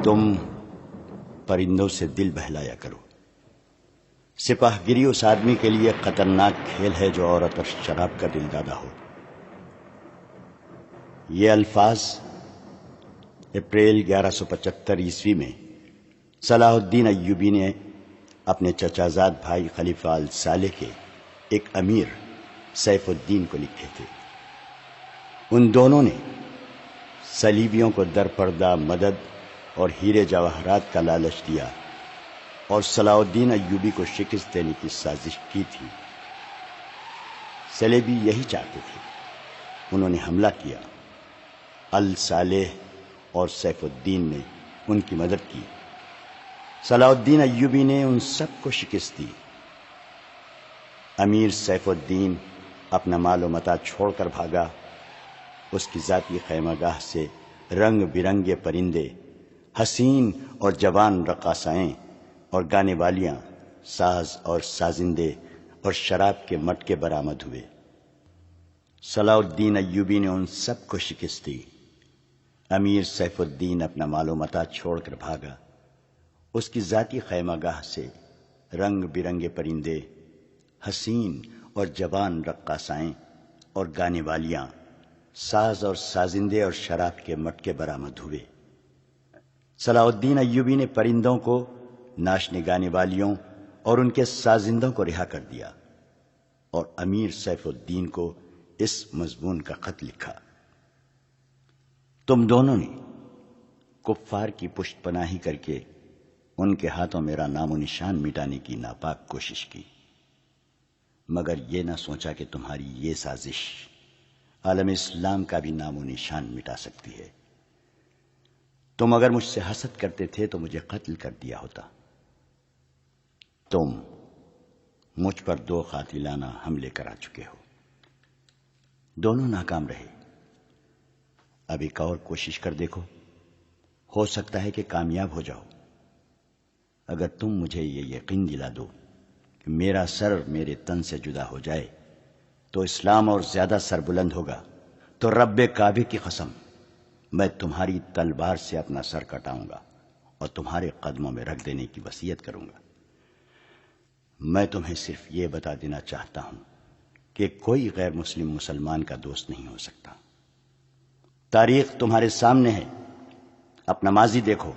تم پرندوں سے دل بہلایا کرو۔ سپاہ گیری اس آدمی کے لیے خطرناک کھیل ہے جو عورت اور شراب کا دل دادا ہو۔ یہ الفاظ اپریل 1175 عیسوی میں صلاح الدین ایوبی نے اپنے چچا زاد بھائی خلیفہ الصالح کے ایک امیر سیف الدین کو لکھے تھے۔ ان دونوں نے صلیبیوں کو در پردہ مدد اور ہیرے جواہرات کا لالچ دیا اور صلاح الدین ایوبی کو شکست دینے کی سازش کی تھی۔ صلیبی یہی چاہتے تھے۔ انہوں نے حملہ کیا۔ الصالح اور سیف الدین نے ان کی مدد کی۔ صلاح الدین ایوبی نے ان سب کو شکست دی۔ امیر سیف الدین اپنا مال و متاع چھوڑ کر بھاگا۔ اس کی ذاتی خیمہ گاہ سے رنگ برنگے پرندے، حسین اور جوان رقاصائیں اور گانے والیاں، ساز اور سازندے اور شراب کے مٹکے برآمد ہوئے۔ صلاح الدین ایوبی نے ان سب کو شکست دی۔ امیر سیف الدین اپنا مال و متاع چھوڑ کر بھاگا۔ اس کی ذاتی خیمہ گاہ سے رنگ برنگے پرندے، حسین اور جوان رقاصائیں اور گانے والیاں، ساز اور سازندے اور شراب کے مٹکے برآمد ہوئے۔ صلاح الدین ایوبی نے پرندوں کو، ناچنے گانے والیوں اور ان کے سازندوں کو رہا کر دیا اور امیر سیف الدین کو اس مضمون کا خط لکھا: تم دونوں نے کفار کی پشت پناہی کر کے ان کے ہاتھوں میرا نام و نشان مٹانے کی ناپاک کوشش کی، مگر یہ نہ سوچا کہ تمہاری یہ سازش عالم اسلام کا بھی نام و نشان مٹا سکتی ہے۔ تم اگر مجھ سے حسد کرتے تھے تو مجھے قتل کر دیا ہوتا۔ تم مجھ پر 2 قاتلانہ حملے کرا چکے ہو، دونوں ناکام رہے۔ اب ایک اور کوشش کر دیکھو، ہو سکتا ہے کہ کامیاب ہو جاؤ۔ اگر تم مجھے یہ یقین دلا دو کہ میرا سر میرے تن سے جدا ہو جائے تو اسلام اور زیادہ سر بلند ہوگا، تو رب کعبے کی قسم میں تمہاری تلوار سے اپنا سر کٹاؤں گا اور تمہارے قدموں میں رکھ دینے کی وصیت کروں گا۔ میں تمہیں صرف یہ بتا دینا چاہتا ہوں کہ کوئی غیر مسلم مسلمان کا دوست نہیں ہو سکتا۔ تاریخ تمہارے سامنے ہے، اپنا ماضی دیکھو۔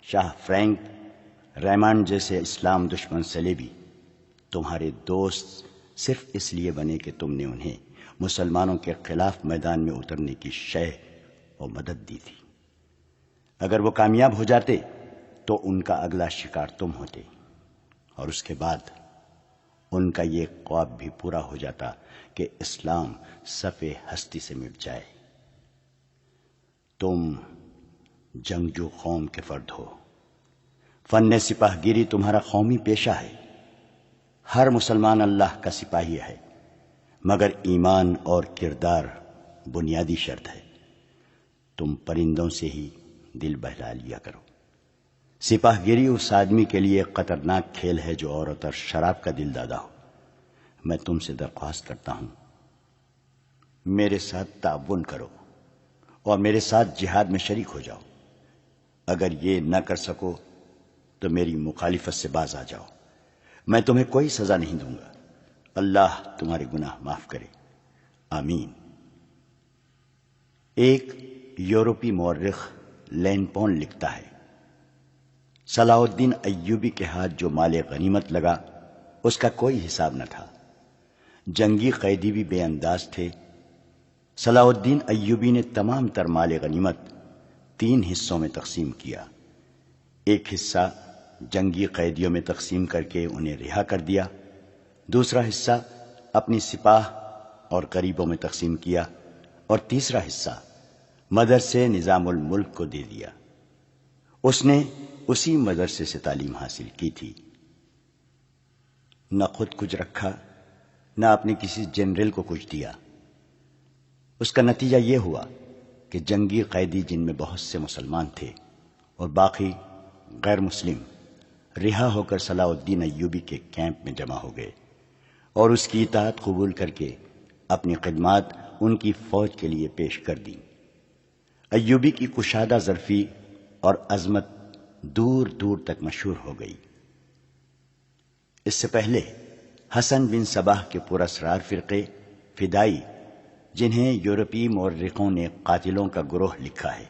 شاہ فرینک ریمانڈ جیسے اسلام دشمن صلیبی تمہارے دوست صرف اس لیے بنے کہ تم نے انہیں مسلمانوں کے خلاف میدان میں اترنے کی شہ اور مدد دی تھی۔ اگر وہ کامیاب ہو جاتے تو ان کا اگلا شکار تم ہوتے، اور اس کے بعد ان کا یہ خواب بھی پورا ہو جاتا کہ اسلام صف ہستی سے مٹ جائے۔ تم جنگجو قوم کے فرد ہو۔ فن سپاہ گیری تمہارا قومی پیشہ ہے۔ ہر مسلمان اللہ کا سپاہی ہے، مگر ایمان اور کردار بنیادی شرط ہے۔ تم پرندوں سے ہی دل بہلا لیا کرو۔ سپاہ گیری اس آدمی کے لیے خطرناک کھیل ہے جو عورت اور شراب کا دل دادا ہو۔ میں تم سے درخواست کرتا ہوں، میرے ساتھ تعاون کرو اور میرے ساتھ جہاد میں شریک ہو جاؤ۔ اگر یہ نہ کر سکو تو میری مخالفت سے باز آ جاؤ۔ میں تمہیں کوئی سزا نہیں دوں گا۔ اللہ تمہارے گناہ معاف کرے، آمین۔ ایک یورپی مورخ لین پون لکھتا ہے، صلاح الدین ایوبی کے ہاتھ جو مال غنیمت لگا اس کا کوئی حساب نہ تھا۔ جنگی قیدی بھی بے انداز تھے۔ صلاح الدین ایوبی نے تمام تر مال غنیمت 3 حصوں میں تقسیم کیا۔ ایک حصہ جنگی قیدیوں میں تقسیم کر کے انہیں رہا کر دیا، دوسرا حصہ اپنی سپاہ اور غریبوں میں تقسیم کیا، اور تیسرا حصہ مدرسے نظام الملک کو دے دیا۔ اس نے اسی مدرسے سے تعلیم حاصل کی تھی۔ نہ خود کچھ رکھا، نہ اپنے کسی جنرل کو کچھ دیا۔ اس کا نتیجہ یہ ہوا کہ جنگی قیدی، جن میں بہت سے مسلمان تھے اور باقی غیر مسلم، رہا ہو کر صلاح الدین ایوبی کے کیمپ میں جمع ہو گئے اور اس کی اطاعت قبول کر کے اپنی خدمات ان کی فوج کے لیے پیش کر دیں۔ ایوبی کی کشادہ ظرفی اور عظمت دور دور تک مشہور ہو گئی۔ اس سے پہلے حسن بن صباح کے پراسرار فرقے فدائی، جنہیں یورپی مورخوں نے قاتلوں کا گروہ لکھا ہے،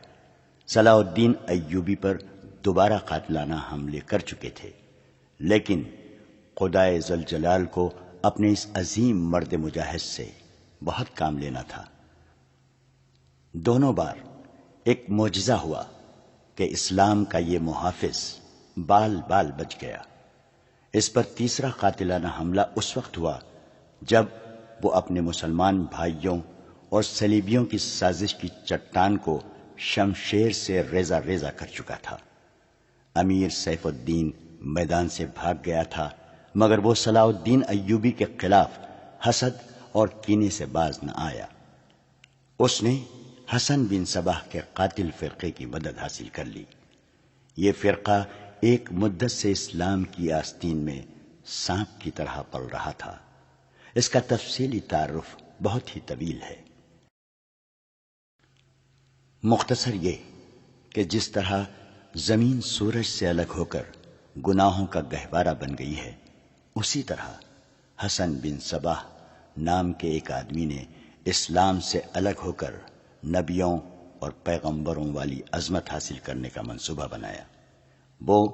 صلاح الدین ایوبی پر دوبارہ قاتلانہ حملے کر چکے تھے، لیکن خدائے ذوالجلال کو اپنے اس عظیم مرد مجاہد سے بہت کام لینا تھا۔ دونوں بار ایک معجزہ ہوا کہ اسلام کا یہ محافظ بال بال بچ گیا۔ اس پر تیسرا قاتلانہ حملہ اس وقت ہوا جب وہ اپنے مسلمان بھائیوں اور صلیبیوں کی سازش کی چٹان کو شمشیر سے ریزہ ریزہ کر چکا تھا۔ امیر سیف الدین میدان سے بھاگ گیا تھا، مگر وہ صلاح الدین ایوبی کے خلاف حسد اور کینے سے باز نہ آیا۔ اس نے حسن بن صباح کے قاتل فرقے کی مدد حاصل کر لی۔ یہ فرقہ ایک مدت سے اسلام کی آستین میں سانپ کی طرح پل رہا تھا۔ اس کا تفصیلی تعارف بہت ہی طویل ہے۔ مختصر یہ کہ جس طرح زمین سورج سے الگ ہو کر گناہوں کا گہوارہ بن گئی ہے، اسی طرح حسن بن صباح نام کے ایک آدمی نے اسلام سے الگ ہو کر نبیوں اور پیغمبروں والی عظمت حاصل کرنے کا منصوبہ بنایا۔ وہ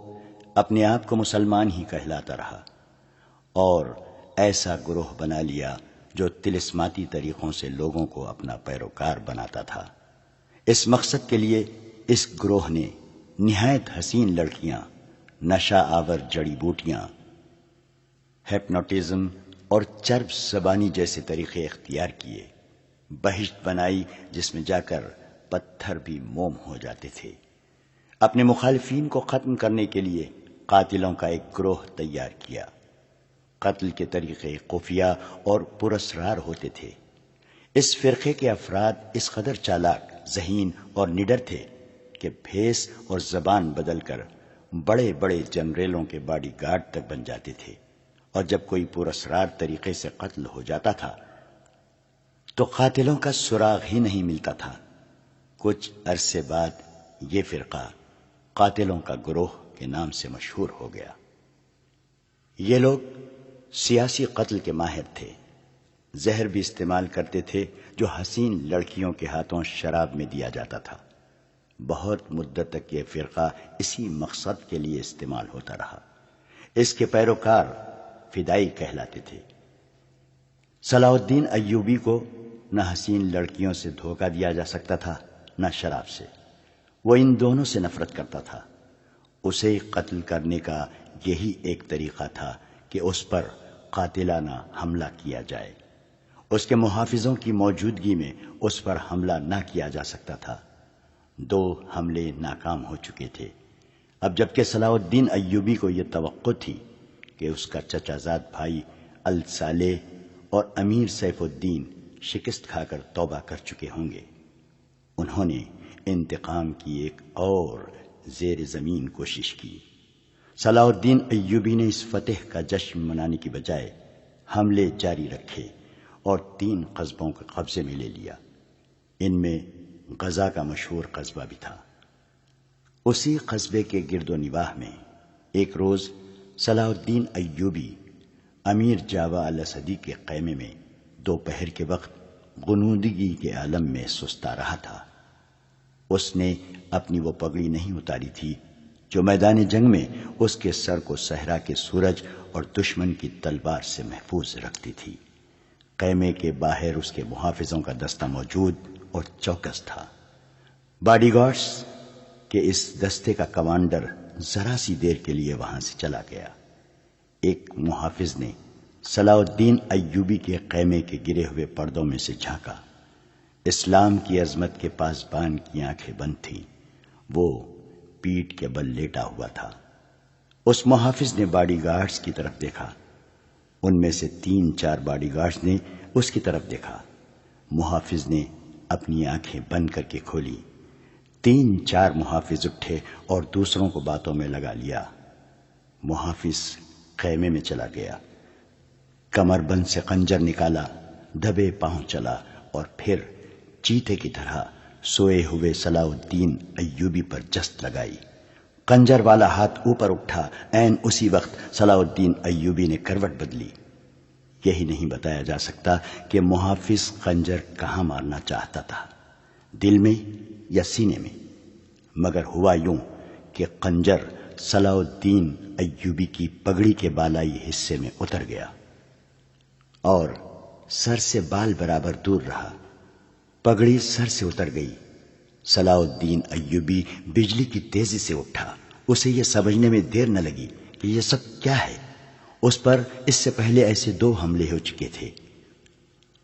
اپنے آپ کو مسلمان ہی کہلاتا رہا اور ایسا گروہ بنا لیا جو طلسماتی طریقوں سے لوگوں کو اپنا پیروکار بناتا تھا۔ اس مقصد کے لیے اس گروہ نے نہایت حسین لڑکیاں، نشہ آور جڑی بوٹیاں، ہپنوٹزم اور چرب زبانی جیسے طریقے اختیار کیے، بہشت بنائی جس میں جا کر پتھر بھی موم ہو جاتے تھے۔ اپنے مخالفین کو ختم کرنے کے لیے قاتلوں کا ایک گروہ تیار کیا۔ قتل کے طریقے خفیہ اور پراسرار ہوتے تھے۔ اس فرقے کے افراد اس قدر چالاک، ذہین اور نڈر تھے کہ بھیس اور زبان بدل کر بڑے بڑے جنریلوں کے باڈی گارڈ تک بن جاتے تھے، اور جب کوئی پراسرار طریقے سے قتل ہو جاتا تھا تو قاتلوں کا سراغ ہی نہیں ملتا تھا۔ کچھ عرصے بعد یہ فرقہ قاتلوں کا گروہ کے نام سے مشہور ہو گیا۔ یہ لوگ سیاسی قتل کے ماہر تھے، زہر بھی استعمال کرتے تھے جو حسین لڑکیوں کے ہاتھوں شراب میں دیا جاتا تھا۔ بہت مدت تک یہ فرقہ اسی مقصد کے لیے استعمال ہوتا رہا۔ اس کے پیروکار فدائی کہلاتے تھے۔ صلاح الدین ایوبی کو نہ حسین لڑکیوں سے دھوکہ دیا جا سکتا تھا، نہ شراب سے۔ وہ ان دونوں سے نفرت کرتا تھا۔ اسے قتل کرنے کا یہی ایک طریقہ تھا کہ اس پر قاتلانہ حملہ کیا جائے۔ اس کے محافظوں کی موجودگی میں اس پر حملہ نہ کیا جا سکتا تھا۔ 2 حملے ناکام ہو چکے تھے۔ اب جبکہ صلاح الدین ایوبی کو یہ توقع تھی کہ اس کا چچا زاد بھائی الصالح اور امیر سیف الدین شکست کھا کر توبہ کر چکے ہوں گے، انہوں نے انتقام کی ایک اور زیر زمین کوشش کی۔ صلاح الدین ایوبی نے اس فتح کا جشن منانے کی بجائے حملے جاری رکھے اور 3 قصبوں کو قبضے میں لے لیا۔ ان میں غزہ کا مشہور قصبہ بھی تھا۔ اسی قصبے کے گرد و نواح میں ایک روز صلاح الدین ایوبی امیر جاوا الاسدی کے خیمے میں دوپہر کے وقت غنودگی کے عالم میں سستا رہا تھا۔ اس نے اپنی وہ پگڑی نہیں اتاری تھی جو میدان جنگ میں اس کے سر کو صحرا کے سورج اور دشمن کی تلوار سے محفوظ رکھتی تھی۔ خیمے کے باہر اس کے محافظوں کا دستہ موجود اور چوکس تھا۔ باڈی گارڈز کے اس دستے کا کمانڈر ذرا سی دیر کے لیے وہاں سے چلا گیا۔ ایک محافظ نے صلاح الدین ایوبی کے خیمے کے گرے ہوئے پردوں میں سے جھانکا۔ اسلام کی عظمت کے پاسبان کی آنکھیں بند تھیں۔ وہ پیٹھ کے بل لیٹا ہوا تھا۔ اس محافظ نے باڈی گارڈز کی طرف دیکھا۔ ان میں سے 3-4 باڈی گارڈز نے اس کی طرف دیکھا۔ محافظ نے اپنی آنکھیں بند کر کے کھولی۔ 3-4 محافظ اٹھے اور دوسروں کو باتوں میں لگا لیا۔ محافظ خیمے میں چلا گیا، کمر بند سے خنجر نکالا، دبے پاؤں چلا اور پھر چیتے کی طرح سوئے ہوئے صلاح الدین ایوبی پر جست لگائی۔ خنجر والا ہاتھ اوپر اٹھا، عین اسی وقت صلاح الدین ایوبی نے کروٹ بدلی۔ یہی نہیں بتایا جا سکتا کہ محافظ خنجر کہاں مارنا چاہتا تھا، دل میں یا سینے میں، مگر ہوا یوں کہ خنجر صلاح الدین ایوبی کی پگڑی کے بالائی حصے میں اتر گیا اور سر سے بال برابر دور رہا۔ پگڑی سر سے اتر گئی۔ صلاح الدین ایوبی بجلی کی تیزی سے اٹھا۔ اسے یہ سمجھنے میں دیر نہ لگی کہ یہ سب کیا ہے۔ اس پر اس سے پہلے ایسے 2 حملے ہو چکے تھے۔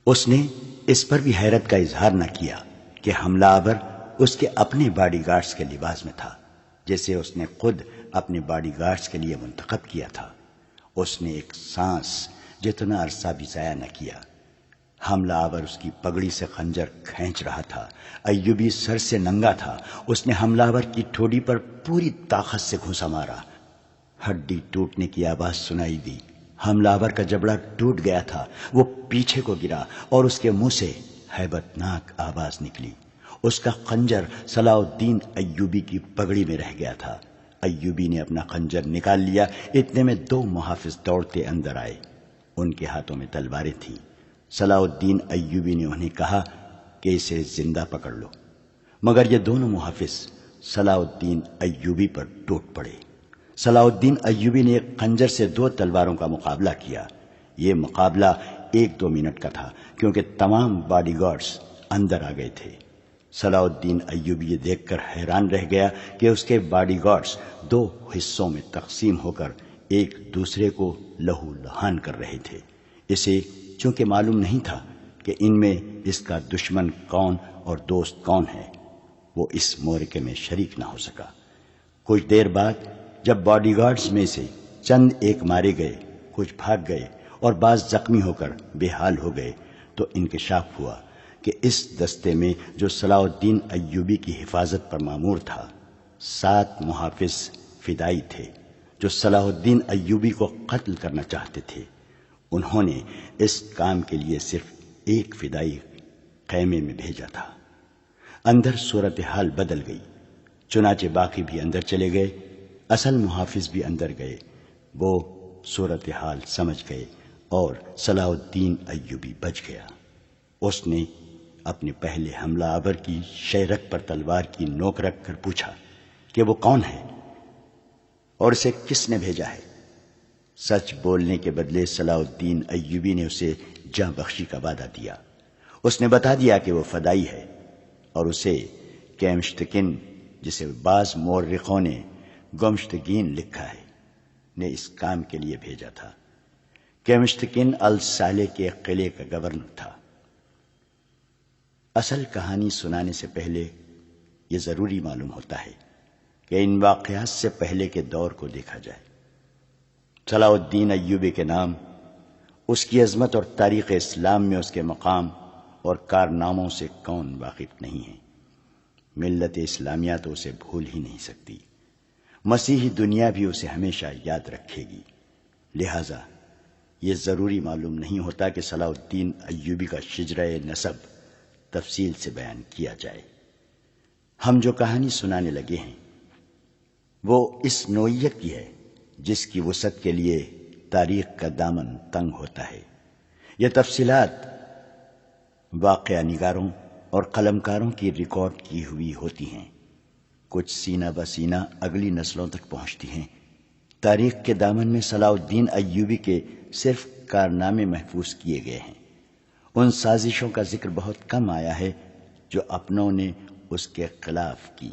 اس نے اس پر بھی حیرت کا اظہار نہ کیا کہ حملہ آور اس کے اپنے باڈی گارڈز کے لباس میں تھا، جسے اس نے خود اپنے باڈی گارڈز کے لیے منتخب کیا تھا۔ اس نے ایک سانس جتنا عرصہ بھی ضائع نہ کیا۔ حملہ آور اس کی پگڑی سے خنجر کھینچ رہا تھا۔ ایوبی سر سے ننگا تھا۔ اس نے حملہ آور کی ٹھوڑی پر پوری طاقت سے گھونسا مارا۔ ہڈی ٹوٹنے کی آواز سنائی دی۔ حملہ آور کا جبڑا ٹوٹ گیا تھا۔ وہ پیچھے کو گرا اور اس کے منہ سے ہیبت ناک آواز نکلی۔ اس کا خنجر صلاح الدین ایوبی کی پگڑی میں رہ گیا تھا۔ ایوبی نے اپنا خنجر نکال لیا۔ اتنے میں 2 محافظ دوڑتے اندر آئے۔ ان کے ہاتھوں میں تلواریں تھیں۔ صلاح الدین ایوبی نے انہیں کہا کہ اسے زندہ پکڑ لو، مگر یہ دونوں محافظ صلاح الدین ایوبی پر ٹوٹ پڑے۔ صلاح الدین ایوبی نے ایک خنجر سے 2 تلواروں کا مقابلہ کیا۔ یہ مقابلہ 1-2 منٹ کا تھا، کیونکہ تمام باڈی گارڈز اندر آ گئے تھے۔ صلاح الدین ایوبی یہ دیکھ کر حیران رہ گیا کہ اس کے باڈی گارڈز 2 حصوں میں تقسیم ہو کر ایک دوسرے کو لہو لہان کر رہے تھے۔ اسے چونکہ معلوم نہیں تھا کہ ان میں اس کا دشمن کون اور دوست کون ہے، وہ اس معرکے میں شریک نہ ہو سکا۔ کچھ دیر بعد جب باڈی گارڈز میں سے چند ایک مارے گئے، کچھ بھاگ گئے اور بعض زخمی ہو کر بے حال ہو گئے، تو انکشاف ہوا کہ اس دستے میں جو صلاح الدین ایوبی کی حفاظت پر مامور تھا، 7 محافظ فدائی تھے جو صلاح الدین ایوبی کو قتل کرنا چاہتے تھے۔ انہوں نے اس کام کے لیے صرف 1 فدائی خیمے میں بھیجا تھا۔ اندر صورتحال بدل گئی، چنانچہ باقی بھی اندر چلے گئے، اصل محافظ بھی اندر گئے۔ وہ صورتحال سمجھ گئے اور صلاح الدین ایوبی بچ گیا۔ اس نے اپنے پہلے حملہ آور کی شہرک پر تلوار کی نوک رکھ کر پوچھا کہ وہ کون ہے اور اسے کس نے بھیجا ہے۔ سچ بولنے کے بدلے صلاح الدین ایوبی نے اسے جاں بخشی کا وعدہ دیا۔ اس نے بتا دیا کہ وہ فدائی ہے اور اسے کیمشتکن، جسے بعض مورخوں نے گمشتگین لکھا ہے، نے اس کام کے لیے بھیجا تھا۔ کیمشتکن الصالح کے قلعے کا گورنر تھا۔ اصل کہانی سنانے سے پہلے یہ ضروری معلوم ہوتا ہے کہ ان واقعات سے پہلے کے دور کو دیکھا جائے۔ صلاح الدین ایوبی کے نام، اس کی عظمت اور تاریخ اسلام میں اس کے مقام اور کارناموں سے کون واقف نہیں ہے؟ ملت اسلامیہ تو اسے بھول ہی نہیں سکتی، مسیحی دنیا بھی اسے ہمیشہ یاد رکھے گی۔ لہذا یہ ضروری معلوم نہیں ہوتا کہ صلاح الدین ایوبی کا شجرہ نسب تفصیل سے بیان کیا جائے۔ ہم جو کہانی سنانے لگے ہیں وہ اس نوعیت کی ہے جس کی وسعت کے لیے تاریخ کا دامن تنگ ہوتا ہے۔ یہ تفصیلات واقعہ نگاروں اور قلمکاروں کی ریکارڈ کی ہوئی ہوتی ہیں، کچھ سینہ بسینہ اگلی نسلوں تک پہنچتی ہیں۔ تاریخ کے دامن میں صلاح الدین ایوبی کے صرف کارنامے محفوظ کیے گئے ہیں۔ ان سازشوں کا ذکر بہت کم آیا ہے جو اپنوں نے اس کے خلاف کی،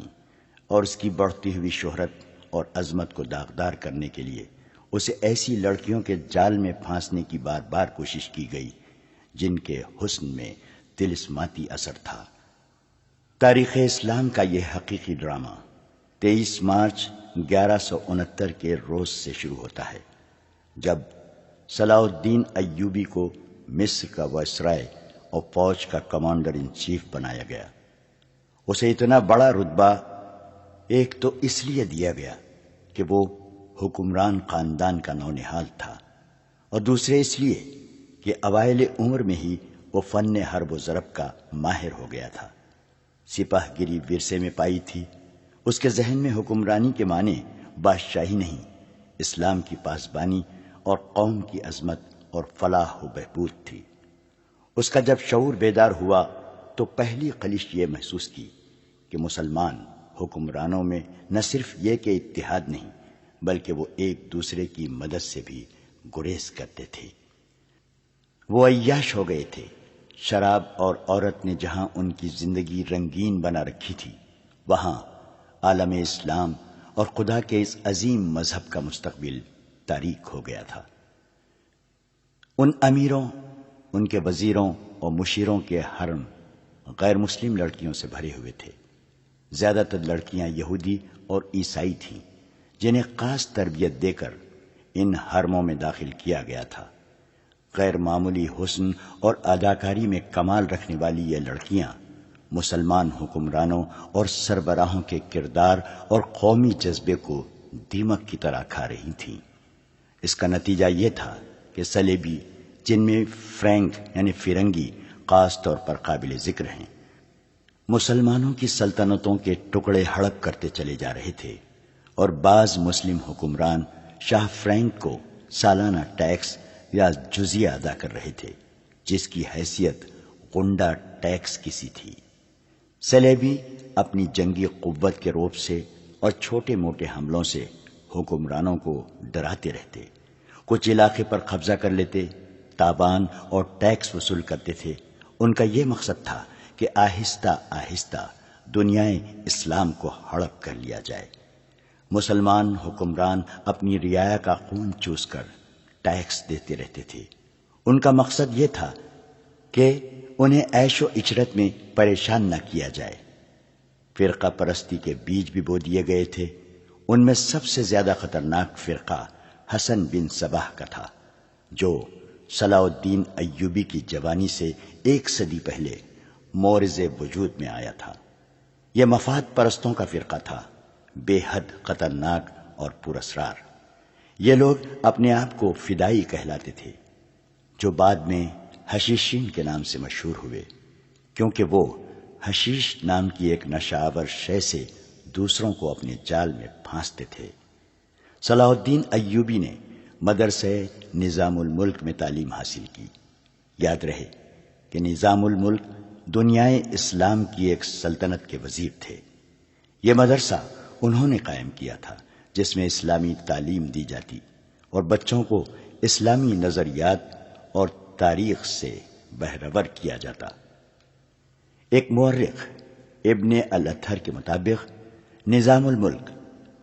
اور اس کی بڑھتی ہوئی شہرت اور عظمت کو داغدار کرنے کے لیے اسے ایسی لڑکیوں کے جال میں پھانسنے کی بار بار کوشش کی گئی جن کے حسن میں طلسماتی اثر تھا۔ تاریخ اسلام کا یہ حقیقی ڈرامہ 23 مارچ 1169 کے روز سے شروع ہوتا ہے، جب صلاح الدین ایوبی کو مصر کا وائسرائے اور فوج کا کمانڈر ان چیف بنایا گیا۔ اسے اتنا بڑا رتبہ ایک تو اس لیے دیا گیا کہ وہ حکمران خاندان کا نونہال تھا، اور دوسرے اس لیے کہ اوائل عمر میں ہی وہ فن حرب و ضرب کا ماہر ہو گیا تھا۔ سپاہ گیری ورثے میں پائی تھی، اس کے ذہن میں حکمرانی کے معنی بادشاہی نہیں، اسلام کی پاسبانی اور قوم کی عظمت اور فلاح و بہبود تھی۔ اس کا جب شعور بیدار ہوا تو پہلی خلش یہ محسوس کی کہ مسلمان حکمرانوں میں نہ صرف یہ کہ اتحاد نہیں، بلکہ وہ ایک دوسرے کی مدد سے بھی گریز کرتے تھے۔ وہ عیاش ہو گئے تھے۔ شراب اور عورت نے جہاں ان کی زندگی رنگین بنا رکھی تھی، وہاں عالم اسلام اور خدا کے اس عظیم مذہب کا مستقبل تاریک ہو گیا تھا۔ ان امیروں، ان کے وزیروں اور مشیروں کے حرم غیر مسلم لڑکیوں سے بھرے ہوئے تھے۔ زیادہ تر لڑکیاں یہودی اور عیسائی تھیں، جنہیں خاص تربیت دے کر ان حرموں میں داخل کیا گیا تھا۔ غیر معمولی حسن اور اداکاری میں کمال رکھنے والی یہ لڑکیاں مسلمان حکمرانوں اور سربراہوں کے کردار اور قومی جذبے کو دیمک کی طرح کھا رہی تھیں۔ اس کا نتیجہ یہ تھا کہ صلیبی، جن میں فرینک یعنی فرنگی خاص طور پر قابل ذکر ہیں، مسلمانوں کی سلطنتوں کے ٹکڑے ہڑپ کرتے چلے جا رہے تھے، اور بعض مسلم حکمران شاہ فرینک کو سالانہ ٹیکس یا جزیہ ادا کر رہے تھے، جس کی حیثیت غنڈہ ٹیکس کی سی تھی۔ صلیبی اپنی جنگی قوت کے رعب سے اور چھوٹے موٹے حملوں سے حکمرانوں کو ڈراتے رہتے، کچھ علاقے پر قبضہ کر لیتے، تاوان اور ٹیکس وصول کرتے تھے۔ ان کا یہ مقصد تھا کہ آہستہ آہستہ دنیائے اسلام کو ہڑپ کر لیا جائے۔ مسلمان حکمران اپنی رعایا کا خون چوس کر ٹیکس دیتے رہتے تھے۔ ان کا مقصد یہ تھا کہ انہیں عیش و عشرت میں پریشان نہ کیا جائے۔ فرقہ پرستی کے بیج بھی بو دیے گئے تھے۔ ان میں سب سے زیادہ خطرناک فرقہ حسن بن صباح کا تھا، جو صلاح الدین ایوبی کی جوانی سے 1 صدی پہلے مورز وجود میں آیا تھا۔ یہ مفاد پرستوں کا فرقہ تھا، بے حد خطرناک اور پراسرار۔ یہ لوگ اپنے آپ کو فدائی کہلاتے تھے، جو بعد میں حشیشین کے نام سے مشہور ہوئے، کیونکہ وہ حشیش نام کی ایک نشہ آور شے سے دوسروں کو اپنے جال میں پھانستے تھے۔ صلاح الدین ایوبی نے مدرسہ نظام الملک میں تعلیم حاصل کی۔ یاد رہے کہ نظام الملک دنیائے اسلام کی ایک سلطنت کے وزیر تھے۔ یہ مدرسہ انہوں نے قائم کیا تھا، جس میں اسلامی تعلیم دی جاتی اور بچوں کو اسلامی نظریات اور تاریخ سے بہرور کیا جاتا۔ ایک مورخ ابن الاطہر کے مطابق نظام الملک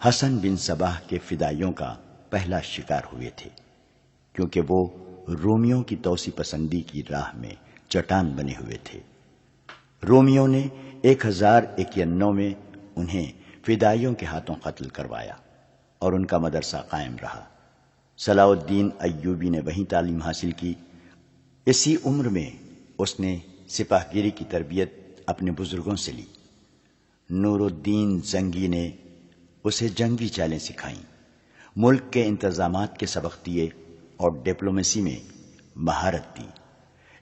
حسن بن صباح کے فدائیوں کا پہلا شکار ہوئے تھے، کیونکہ وہ رومیوں کی توسیع پسندی کی راہ میں چٹان بنے ہوئے تھے۔ رومیوں نے 1091 میں انہیں فدائیوں کے ہاتھوں قتل کروایا اور ان کا مدرسہ قائم رہا۔ صلاح الدین ایوبی نے وہیں تعلیم حاصل کی۔ اسی عمر میں اس نے سپاہ گیری کی تربیت اپنے بزرگوں سے لی۔ نور الدین زنگی نے اسے جنگی چالیں سکھائیں، ملک کے انتظامات کے سبق دیے اور ڈپلومیسی میں مہارت دی۔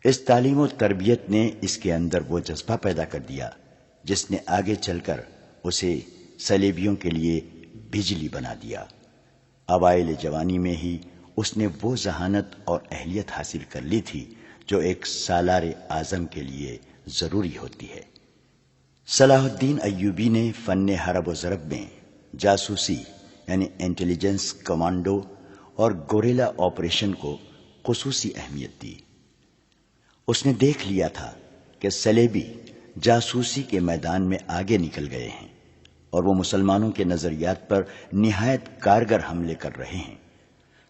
اس تعلیم و تربیت نے اس کے اندر وہ جذبہ پیدا کر دیا جس نے آگے چل کر اسے صلیبیوں کے لیے بجلی بنا دیا۔ اوائل جوانی میں ہی اس نے وہ ذہانت اور اہلیت حاصل کر لی تھی جو ایک سالار اعظم کے لیے ضروری ہوتی ہے۔ صلاح الدین ایوبی نے فن حرب و ضرب میں جاسوسی یعنی انٹیلیجنس، کمانڈو اور گوریلا آپریشن کو خصوصی اہمیت دی۔ اس نے دیکھ لیا تھا کہ صلیبی جاسوسی کے میدان میں آگے نکل گئے ہیں اور وہ مسلمانوں کے نظریات پر نہایت کارگر حملے کر رہے ہیں۔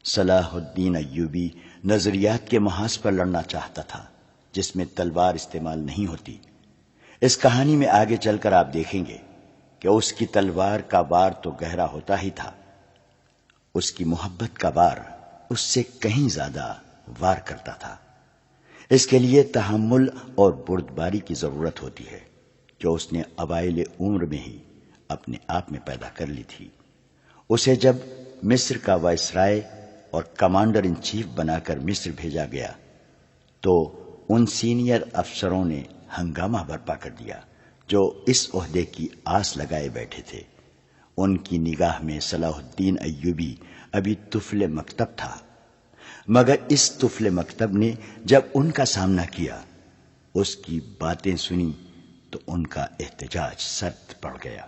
صلاح الدین ایوبی نظریات کے محاذ پر لڑنا چاہتا تھا، جس میں تلوار استعمال نہیں ہوتی۔ اس کہانی میں آگے چل کر آپ دیکھیں گے کہ اس کی تلوار کا وار تو گہرا ہوتا ہی تھا، اس کی محبت کا وار اس سے کہیں زیادہ وار کرتا تھا۔ اس کے لیے تحمل اور بردباری کی ضرورت ہوتی ہے، جو اس نے اوائل عمر میں ہی اپنے آپ میں پیدا کر لی تھی۔ اسے جب مصر کا وائسرائے اور کمانڈر ان چیف بنا کر مصر بھیجا گیا تو ان سینئر افسروں نے ہنگامہ برپا کر دیا، جو اس عہدے کی آس لگائے بیٹھے تھے، ان کی نگاہ میں صلاح الدین ایوبی ابھی طفل مکتب تھا، مگر اس طفل مکتب نے جب ان کا سامنا کیا، اس کی باتیں سنی تو ان کا احتجاج سرد پڑ گیا۔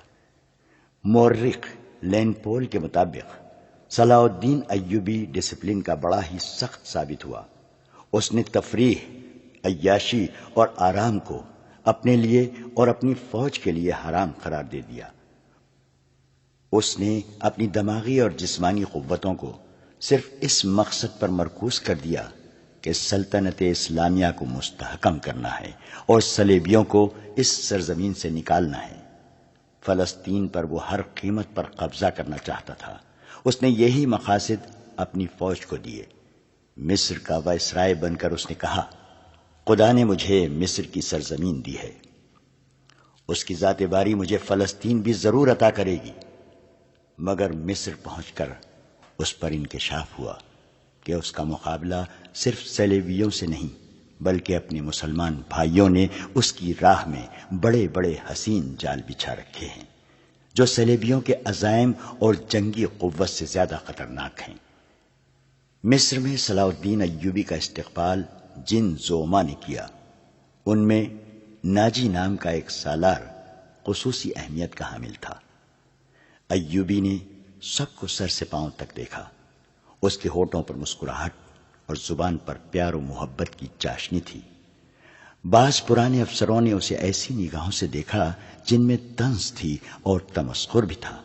مورخ لین پول کے مطابق صلاح الدین ایوبی ڈسپلن کا بڑا ہی سخت ثابت ہوا۔ اس نے تفریح، عیاشی اور آرام کو اپنے لیے اور اپنی فوج کے لیے حرام قرار دے دیا۔ اس نے اپنی دماغی اور جسمانی قوتوں کو صرف اس مقصد پر مرکوز کر دیا کہ سلطنت اسلامیہ کو مستحکم کرنا ہے اور صلیبیوں کو اس سرزمین سے نکالنا ہے۔ فلسطین پر وہ ہر قیمت پر قبضہ کرنا چاہتا تھا۔ اس نے یہی مقاصد اپنی فوج کو دیے۔ مصر کا وائسرائے بن کر اس نے کہا، خدا نے مجھے مصر کی سرزمین دی ہے، اس کی ذات باری مجھے فلسطین بھی ضرور عطا کرے گی۔ مگر مصر پہنچ کر اس پر انکشاف ہوا کہ اس کا مقابلہ صرف صلیبیوں سے نہیں بلکہ اپنے مسلمان بھائیوں نے اس کی راہ میں بڑے بڑے حسین جال بچھا رکھے ہیں، جو صلیبیوں کے عزائم اور جنگی قوت سے زیادہ خطرناک ہیں۔ مصر میں صلاح الدین ایوبی کا استقبال جن زعما نے کیا، ان میں ناجی نام کا ایک سالار خصوصی اہمیت کا حامل تھا۔ ایوبی نے سب کو سر سے پاؤں تک دیکھا۔ اس کے ہونٹوں پر مسکراہٹ اور زبان پر پیار و محبت کی چاشنی تھی۔ بعض پرانے افسروں نے اسے ایسی نگاہوں سے دیکھا جن میں طنز تھی اور تمسخر بھی تھا۔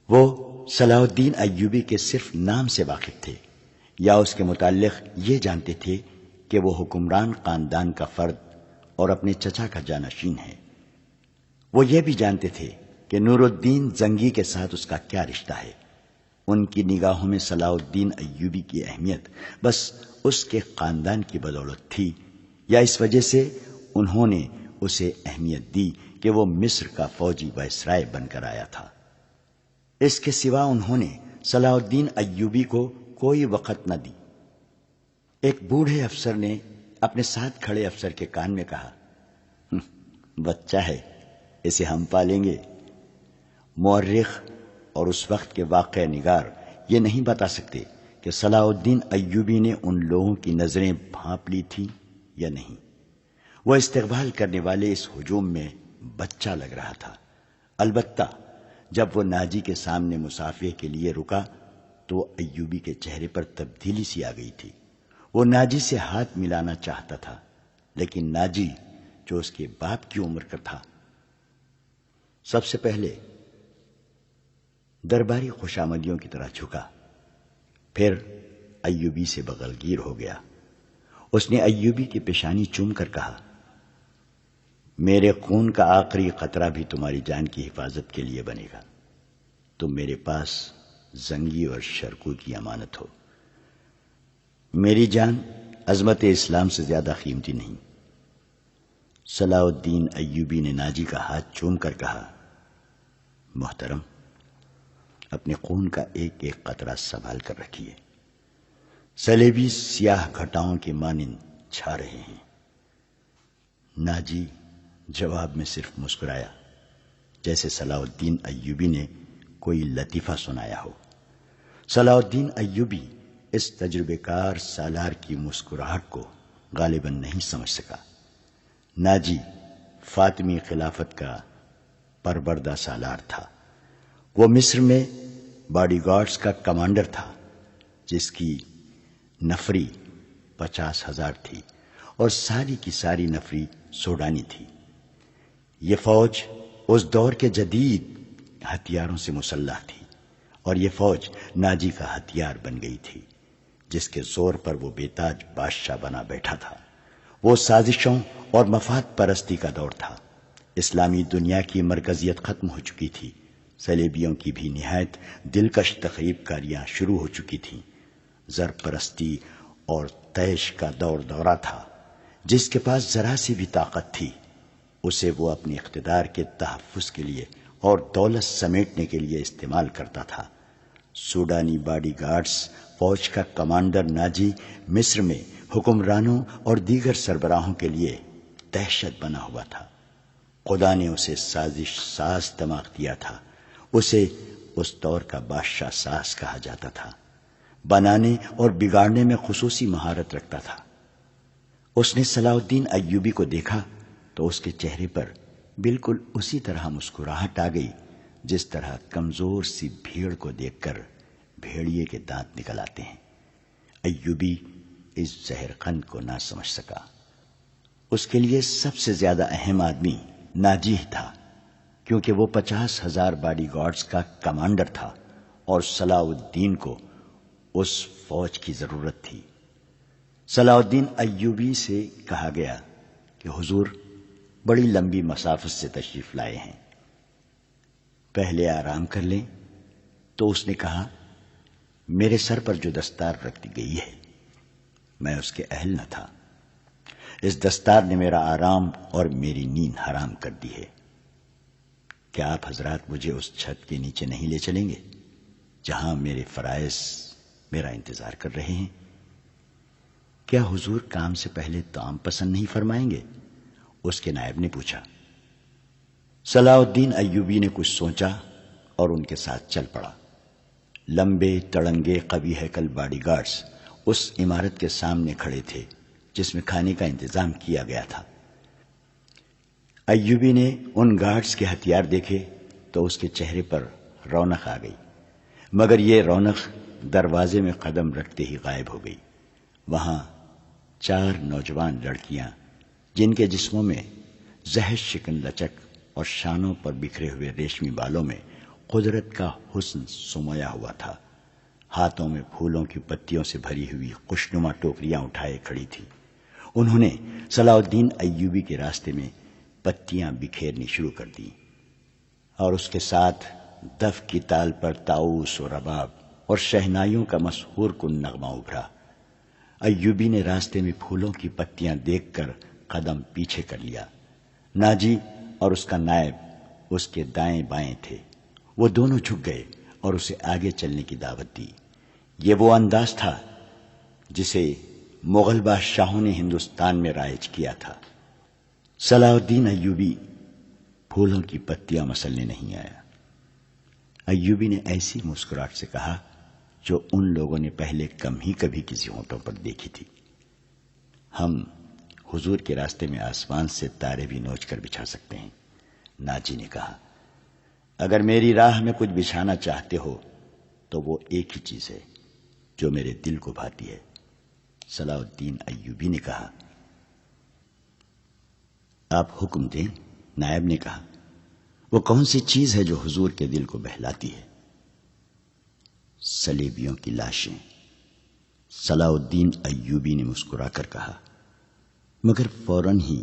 وہ صلاح الدین ایوبی کے صرف نام سے واقف تھے یا اس کے متعلق یہ جانتے تھے کہ وہ حکمران خاندان کا فرد اور اپنے چچا کا جانشین ہے۔ وہ یہ بھی جانتے تھے کہ نور الدین زنگی کے ساتھ اس کا کیا رشتہ ہے۔ ان کی نگاہوں میں صلاح الدین ایوبی کی اہمیت بس اس کے خاندان کی بدولت تھی، یا اس وجہ سے انہوں نے اسے اہمیت دی کہ وہ مصر کا فوجی وائسرائے بن کر آیا تھا۔ اس کے سوا انہوں نے صلاح الدین ایوبی کو کوئی وقت نہ دی۔ ایک بوڑھے افسر نے اپنے ساتھ کھڑے افسر کے کان میں کہا، بچہ ہے، اسے ہم پالیں گے۔ مورخ اور اس وقت کے واقعہ نگار یہ نہیں بتا سکتے کہ صلاح الدین ایوبی نے ان لوگوں کی نظریں بھانپ لی تھی یا نہیں۔ وہ استقبال کرنے والے اس ہجوم میں بچہ لگ رہا تھا۔ البتہ جب وہ ناجی کے سامنے مصافحے کے لیے رکا تو ایوبی کے چہرے پر تبدیلی سی آ گئی تھی۔ وہ ناجی سے ہاتھ ملانا چاہتا تھا، لیکن ناجی جو اس کے باپ کی عمر کا تھا، سب سے پہلے درباری خوشامدیوں کی طرح جھکا، پھر ایوبی سے بغلگیر ہو گیا۔ اس نے ایوبی کی پیشانی چوم کر کہا، میرے خون کا آخری قطرہ بھی تمہاری جان کی حفاظت کے لیے بنے گا۔ تم میرے پاس زنگی اور شرکو کی امانت ہو۔ میری جان عظمت اسلام سے زیادہ قیمتی نہیں۔ صلاح الدین ایوبی نے ناجی کا ہاتھ چوم کر کہا، محترم، اپنے خون کا ایک ایک قطرہ سنبھال کر رکھیے، صلیبی سیاہ گھٹاؤں کے مانند چھا رہے ہیں۔ ناجی جواب میں صرف مسکرایا، جیسے صلاح الدین ایوبی نے کوئی لطیفہ سنایا ہو۔ صلاح الدین ایوبی اس تجربے کار سالار کی مسکراہٹ کو غالباً نہیں سمجھ سکا۔ ناجی فاطمی خلافت کا پروردہ سالار تھا۔ وہ مصر میں باڈی گارڈز کا کمانڈر تھا، جس کی نفری 50,000 تھی اور ساری کی ساری نفری سوڈانی تھی۔ یہ فوج اس دور کے جدید ہتھیاروں سے مسلح تھی، اور یہ فوج ناجی کا ہتھیار بن گئی تھی، جس کے زور پر وہ بے تاج بادشاہ بنا بیٹھا تھا۔ وہ سازشوں اور مفاد پرستی کا دور تھا۔ اسلامی دنیا کی مرکزیت ختم ہو چکی تھی۔ صلیبیوں کی بھی نہایت دلکش تخریب کاریاں شروع ہو چکی تھیں۔ زر پرستی اور طیش کا دورہ تھا۔ جس کے پاس ذرا سی بھی طاقت تھی، اسے وہ اپنے اقتدار کے تحفظ کے لیے اور دولت سمیٹنے کے لیے استعمال کرتا تھا۔ سوڈانی باڈی گارڈز فوج کا کمانڈر ناجی مصر میں حکمرانوں اور دیگر سربراہوں کے لیے دہشت بنا ہوا تھا۔ خدا نے اسے سازش ساز دماغ دیا تھا. اسے اس دور کا بادشاہ ساز کہا جاتا تھا. بنانے اور بگاڑنے میں خصوصی مہارت رکھتا تھا. اس نے صلاح الدین ایوبی کو دیکھا تو اس کے چہرے پر بالکل اسی طرح مسکراہٹ آ گئی جس طرح کمزور سی بھیڑ کو دیکھ کر بھیڑیے کے دانت نکل آتے ہیں. ایوبی اس زہر خند کو نہ سمجھ سکا. اس کے لیے سب سے زیادہ اہم آدمی ناجی تھا، کیونکہ وہ 50,000 باڈی گارڈز کا کمانڈر تھا اور صلاح الدین کو اس فوج کی ضرورت تھی. صلاح الدین ایوبی سے کہا گیا کہ حضور بڑی لمبی مسافت سے تشریف لائے ہیں، پہلے آرام کر لیں. تو اس نے کہا، میرے سر پر جو دستار رکھ دی گئی ہے میں اس کے اہل نہ تھا. اس دستار نے میرا آرام اور میری نیند حرام کر دی ہے. کیا آپ حضرات مجھے اس چھت کے نیچے نہیں لے چلیں گے جہاں میرے فرائض میرا انتظار کر رہے ہیں؟ کیا حضور کام سے پہلے طعام پسند نہیں فرمائیں گے؟ اس کے نائب نے پوچھا. صلاح الدین ایوبی نے کچھ سوچا اور ان کے ساتھ چل پڑا. لمبے تڑنگے قوی ہیکل باڈی گارڈز اس عمارت کے سامنے کھڑے تھے جس میں کھانے کا انتظام کیا گیا تھا. ایوبی نے ان گارڈز کے ہتھیار دیکھے تو اس کے چہرے پر رونق آ گئی، مگر یہ رونق دروازے میں قدم رکھتے ہی غائب ہو گئی. وہاں 4 نوجوان لڑکیاں جن کے جسموں میں زہر شکن لچک اور شانوں پر بکھرے ہوئے ریشمی بالوں میں قدرت کا حسن سمویا ہوا تھا، ہاتھوں میں پھولوں کی پتیوں سے بھری ہوئی خوشنما ٹوکریاں اٹھائے کھڑی تھی. انہوں نے صلاح الدین ایوبی کے راستے میں پتیاں بکھیرنی شروع کر دی اور اس کے ساتھ دف کی تال پر طاؤس و رباب اور شہنائیوں کا مسحور کن نغمہ ابھرا. ایوبی نے راستے میں پھولوں کی پتیاں دیکھ کر قدم پیچھے کر لیا. ناجی اور اس کا نائب اس کے دائیں بائیں تھے. وہ دونوں جھک گئے اور اسے آگے چلنے کی دعوت دی. یہ وہ انداز تھا جسے مغل بادشاہوں نے ہندوستان میں رائج کیا تھا. صلاح الدین ایوبی پھولوں کی پتیاں مسلنے نہیں آیا. ایوبی نے ایسی مسکراہٹ سے کہا جو ان لوگوں نے پہلے کم ہی کبھی کسی ہونٹوں پر دیکھی تھی. ہم حضور کے راستے میں آسمان سے تارے بھی نوچ کر بچھا سکتے ہیں. ناجی نے کہا، اگر میری راہ میں کچھ بچھانا چاہتے ہو تو وہ ایک ہی چیز ہے جو میرے دل کو بھاتی ہے. صلاح الدین ایوبی نے کہا، آپ حکم دیں. نائب نے کہا، وہ کون سی چیز ہے جو حضور کے دل کو بہلاتی ہے؟ صلیبیوں کی لاشیں. صلاح الدین ایوبی نے مسکرا کر کہا، مگر فوراً ہی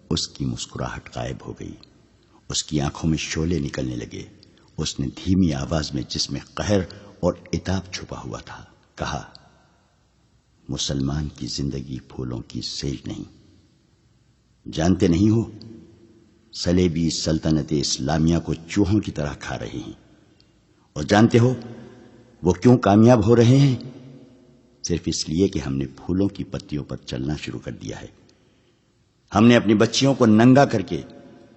اس کی مسکراہٹ غائب ہو گئی. اس کی آنکھوں میں شعلے نکلنے لگے. اس نے دھیمی آواز میں جس میں قہر اور عتاب چھپا ہوا تھا کہا، مسلمان کی زندگی پھولوں کی سیج نہیں. جانتے نہیں ہو صلیبی سلطنت اسلامیہ کو چوہوں کی طرح کھا رہے ہیں، اور جانتے ہو وہ کیوں کامیاب ہو رہے ہیں؟ صرف اس لیے کہ ہم نے پھولوں کی پتیوں پر چلنا شروع کر دیا ہے. ہم نے اپنی بچیوں کو ننگا کر کے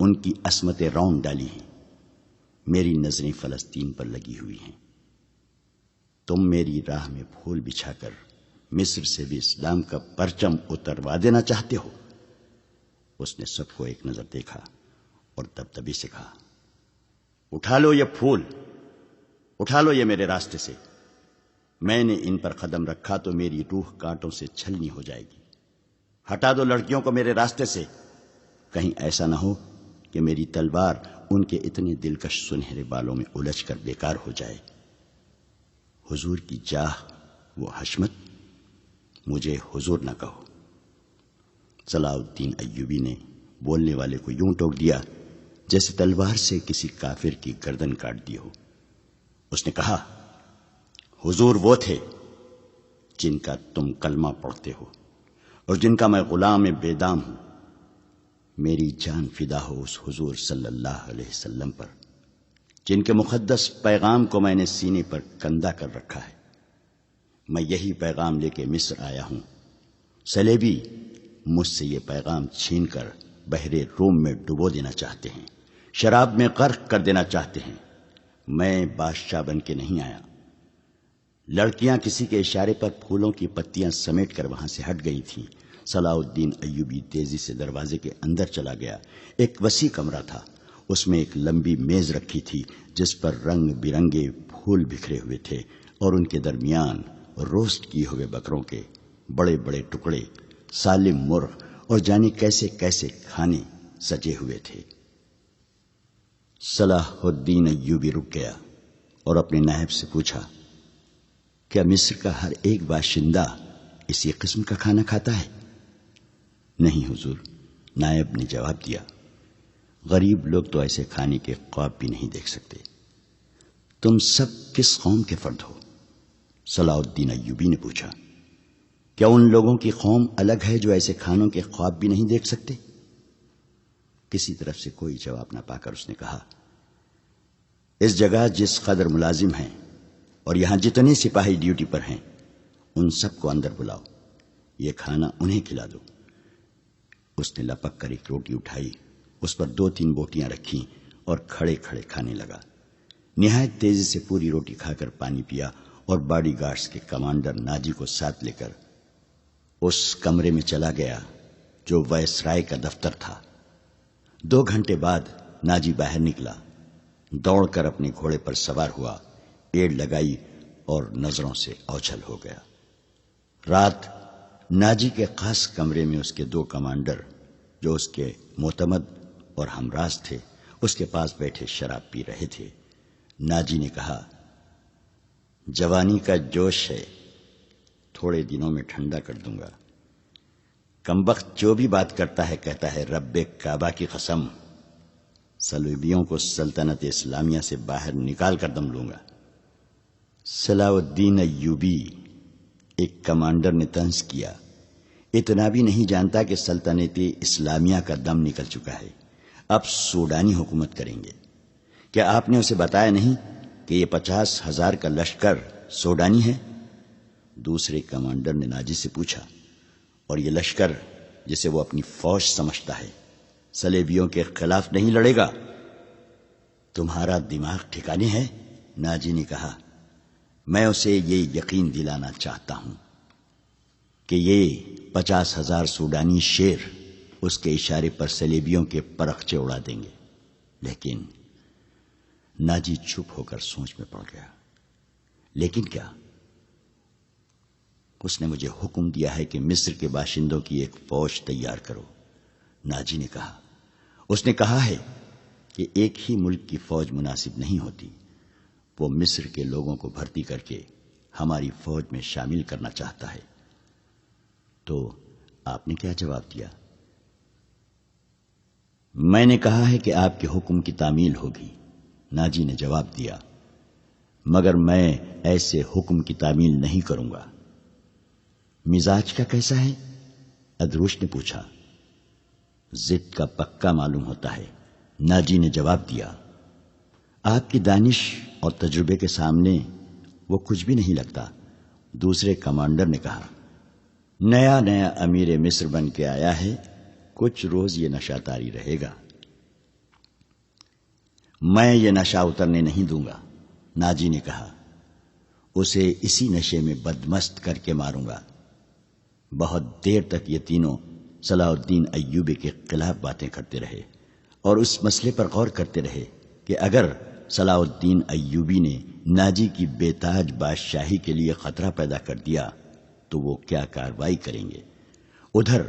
ان کی عصمتیں رون ڈالی ہیں. میری نظریں فلسطین پر لگی ہوئی ہیں. تم میری راہ میں پھول بچھا کر مصر سے بھی اسلام کا پرچم اتروا دینا چاہتے ہو؟ اس نے سب کو ایک نظر دیکھا اور دبدبے سے کہا، اٹھا لو یہ پھول، اٹھا لو یہ میرے راستے سے. میں نے ان پر قدم رکھا تو میری روح کانٹوں سے چھلنی ہو جائے گی. ہٹا دو لڑکیوں کو میرے راستے سے. کہیں ایسا نہ ہو کہ میری تلوار ان کے اتنے دلکش سنہرے بالوں میں الجھ کر بیکار ہو جائے. حضور کی جاہ وہ حشمت، مجھے حضور نہ کہو. صلاح الدین ایوبی نے بولنے والے کو یوں ٹوک دیا جیسے تلوار سے کسی کافر کی گردن کاٹ دی ہو. اس نے کہا، حضور وہ تھے جن کا تم کلمہ پڑھتے ہو اور جن کا میں غلام بے دام ہوں. میری جان فدا ہو اس حضور صلی اللہ علیہ وسلم پر جن کے مقدس پیغام کو میں نے سینے پر کندہ کر رکھا ہے. میں یہی پیغام لے کے مصر آیا ہوں. صلیبی مجھ سے یہ پیغام چھین کر بحر روم میں ڈبو دینا چاہتے ہیں، شراب میں غرق کر دینا چاہتے ہیں۔ میں بادشاہ بن کے نہیں آیا۔ لڑکیاں کسی کے اشارے پر پھولوں کی پتیاں سمیٹ کر وہاں سے ہٹ گئی تھیں۔ صلاح الدین ایوبی تیزی سے دروازے کے اندر چلا گیا۔ ایک وسیع کمرہ تھا، اس میں ایک لمبی میز رکھی تھی جس پر رنگ برنگے پھول بکھرے ہوئے تھے، اور ان کے درمیان روسٹ کیے ہوئے بکروں کے بڑے بڑے ٹکڑے، سالم مرغ اور جانے کیسے کیسے کھانے سجے ہوئے تھے۔ صلاح الدین ایوبی رک گیا اور اپنے نائب سے پوچھا، کیا مصر کا ہر ایک باشندہ اسی قسم کا کھانا کھاتا ہے؟ نہیں حضور، نائب نے جواب دیا، غریب لوگ تو ایسے کھانے کے خواب بھی نہیں دیکھ سکتے۔ تم سب کس قوم کے فرد ہو؟ صلاح الدین ایوبی نے پوچھا۔ کیا ان لوگوں کی قوم الگ ہے جو ایسے کھانوں کے خواب بھی نہیں دیکھ سکتے؟ کسی طرف سے کوئی جواب نہ پا کر اس نے کہا، اس جگہ جس قدر ملازم ہیں اور یہاں جتنے سپاہی ڈیوٹی پر ہیں، ان سب کو اندر بلاؤ، یہ کھانا انہیں کھلا دو۔ اس نے لپک کر ایک روٹی اٹھائی، اس پر 2-3 بوٹیاں رکھیں اور کھڑے کھڑے کھانے لگا۔ نہایت تیزی سے پوری روٹی کھا کر پانی پیا اور باڈی گارڈز کے کمانڈر ناجی کو ساتھ لے کر اس کمرے میں چلا گیا جو وائسرائے کا دفتر تھا۔ 2 گھنٹے بعد ناجی باہر نکلا، دوڑ کر اپنے گھوڑے پر سوار ہوا، ایڑ لگائی اور نظروں سے اوجھل ہو گیا۔ رات ناجی کے خاص کمرے میں اس کے 2 کمانڈر جو اس کے معتمد اور ہمراز تھے اس کے پاس بیٹھے شراب پی رہے تھے۔ ناجی نے کہا، جوانی کا جوش ہے، تھوڑے دنوں میں ٹھنڈا کر دوں گا۔ کمبخت جو بھی بات کرتا ہے کہتا ہے رب کعبہ کی قسم، صلیبیوں کو سلطنت اسلامیہ سے باہر نکال کر دم لوں گا۔ صلاح الدین ایوبی، ایک کمانڈر نے طنز کیا، اتنا بھی نہیں جانتا کہ سلطنت اسلامیہ کا دم نکل چکا ہے، اب سوڈانی حکومت کریں گے۔ کیا آپ نے اسے بتایا نہیں کہ یہ 50,000 کا لشکر سوڈانی ہے؟ دوسرے کمانڈر نے ناجی سے پوچھا، اور یہ لشکر جسے وہ اپنی فوج سمجھتا ہے صلیبیوں کے خلاف نہیں لڑے گا؟ تمہارا دماغ ٹھکانے ہے؟ ناجی نے کہا، میں اسے یہ یقین دلانا چاہتا ہوں کہ یہ 50,000 سوڈانی شیر اس کے اشارے پر صلیبیوں کے پرخچے اڑا دیں گے۔ لیکن ناجی چپ ہو کر سوچ میں پڑ گیا۔ لیکن کیا؟ اس نے مجھے حکم دیا ہے کہ مصر کے باشندوں کی ایک فوج تیار کرو۔ ناجی نے کہا، اس نے کہا ہے کہ ایک ہی ملک کی فوج مناسب نہیں ہوتی، وہ مصر کے لوگوں کو بھرتی کر کے ہماری فوج میں شامل کرنا چاہتا ہے۔ تو آپ نے کیا جواب دیا؟ میں نے کہا ہے کہ آپ کے حکم کی تعمیل ہوگی، ناجی نے جواب دیا، مگر میں ایسے حکم کی تعمیل نہیں کروں گا۔ مزاج کا کیسا ہے؟ ادروش نے پوچھا۔ ضد کا پکا معلوم ہوتا ہے، ناجی نے جواب دیا۔ آپ کی دانش اور تجربے کے سامنے وہ کچھ بھی نہیں لگتا۔ دوسرے کمانڈر نے کہا، نیا نیا امیر مصر بن کے آیا ہے، کچھ روز یہ نشہ طاری رہے گا۔ میں یہ نشہ اترنے نہیں دوں گا، ناجی نے کہا، اسے اسی نشے میں بدمست کر کے ماروں گا۔ بہت دیر تک یہ تینوں صلاح الدین ایوبی کے خلاف باتیں کرتے رہے اور اس مسئلے پر غور کرتے رہے کہ اگر صلاح الدین ایوبی نے ناجی کی بے تاج بادشاہی کے لیے خطرہ پیدا کر دیا تو وہ کیا کارروائی کریں گے۔ ادھر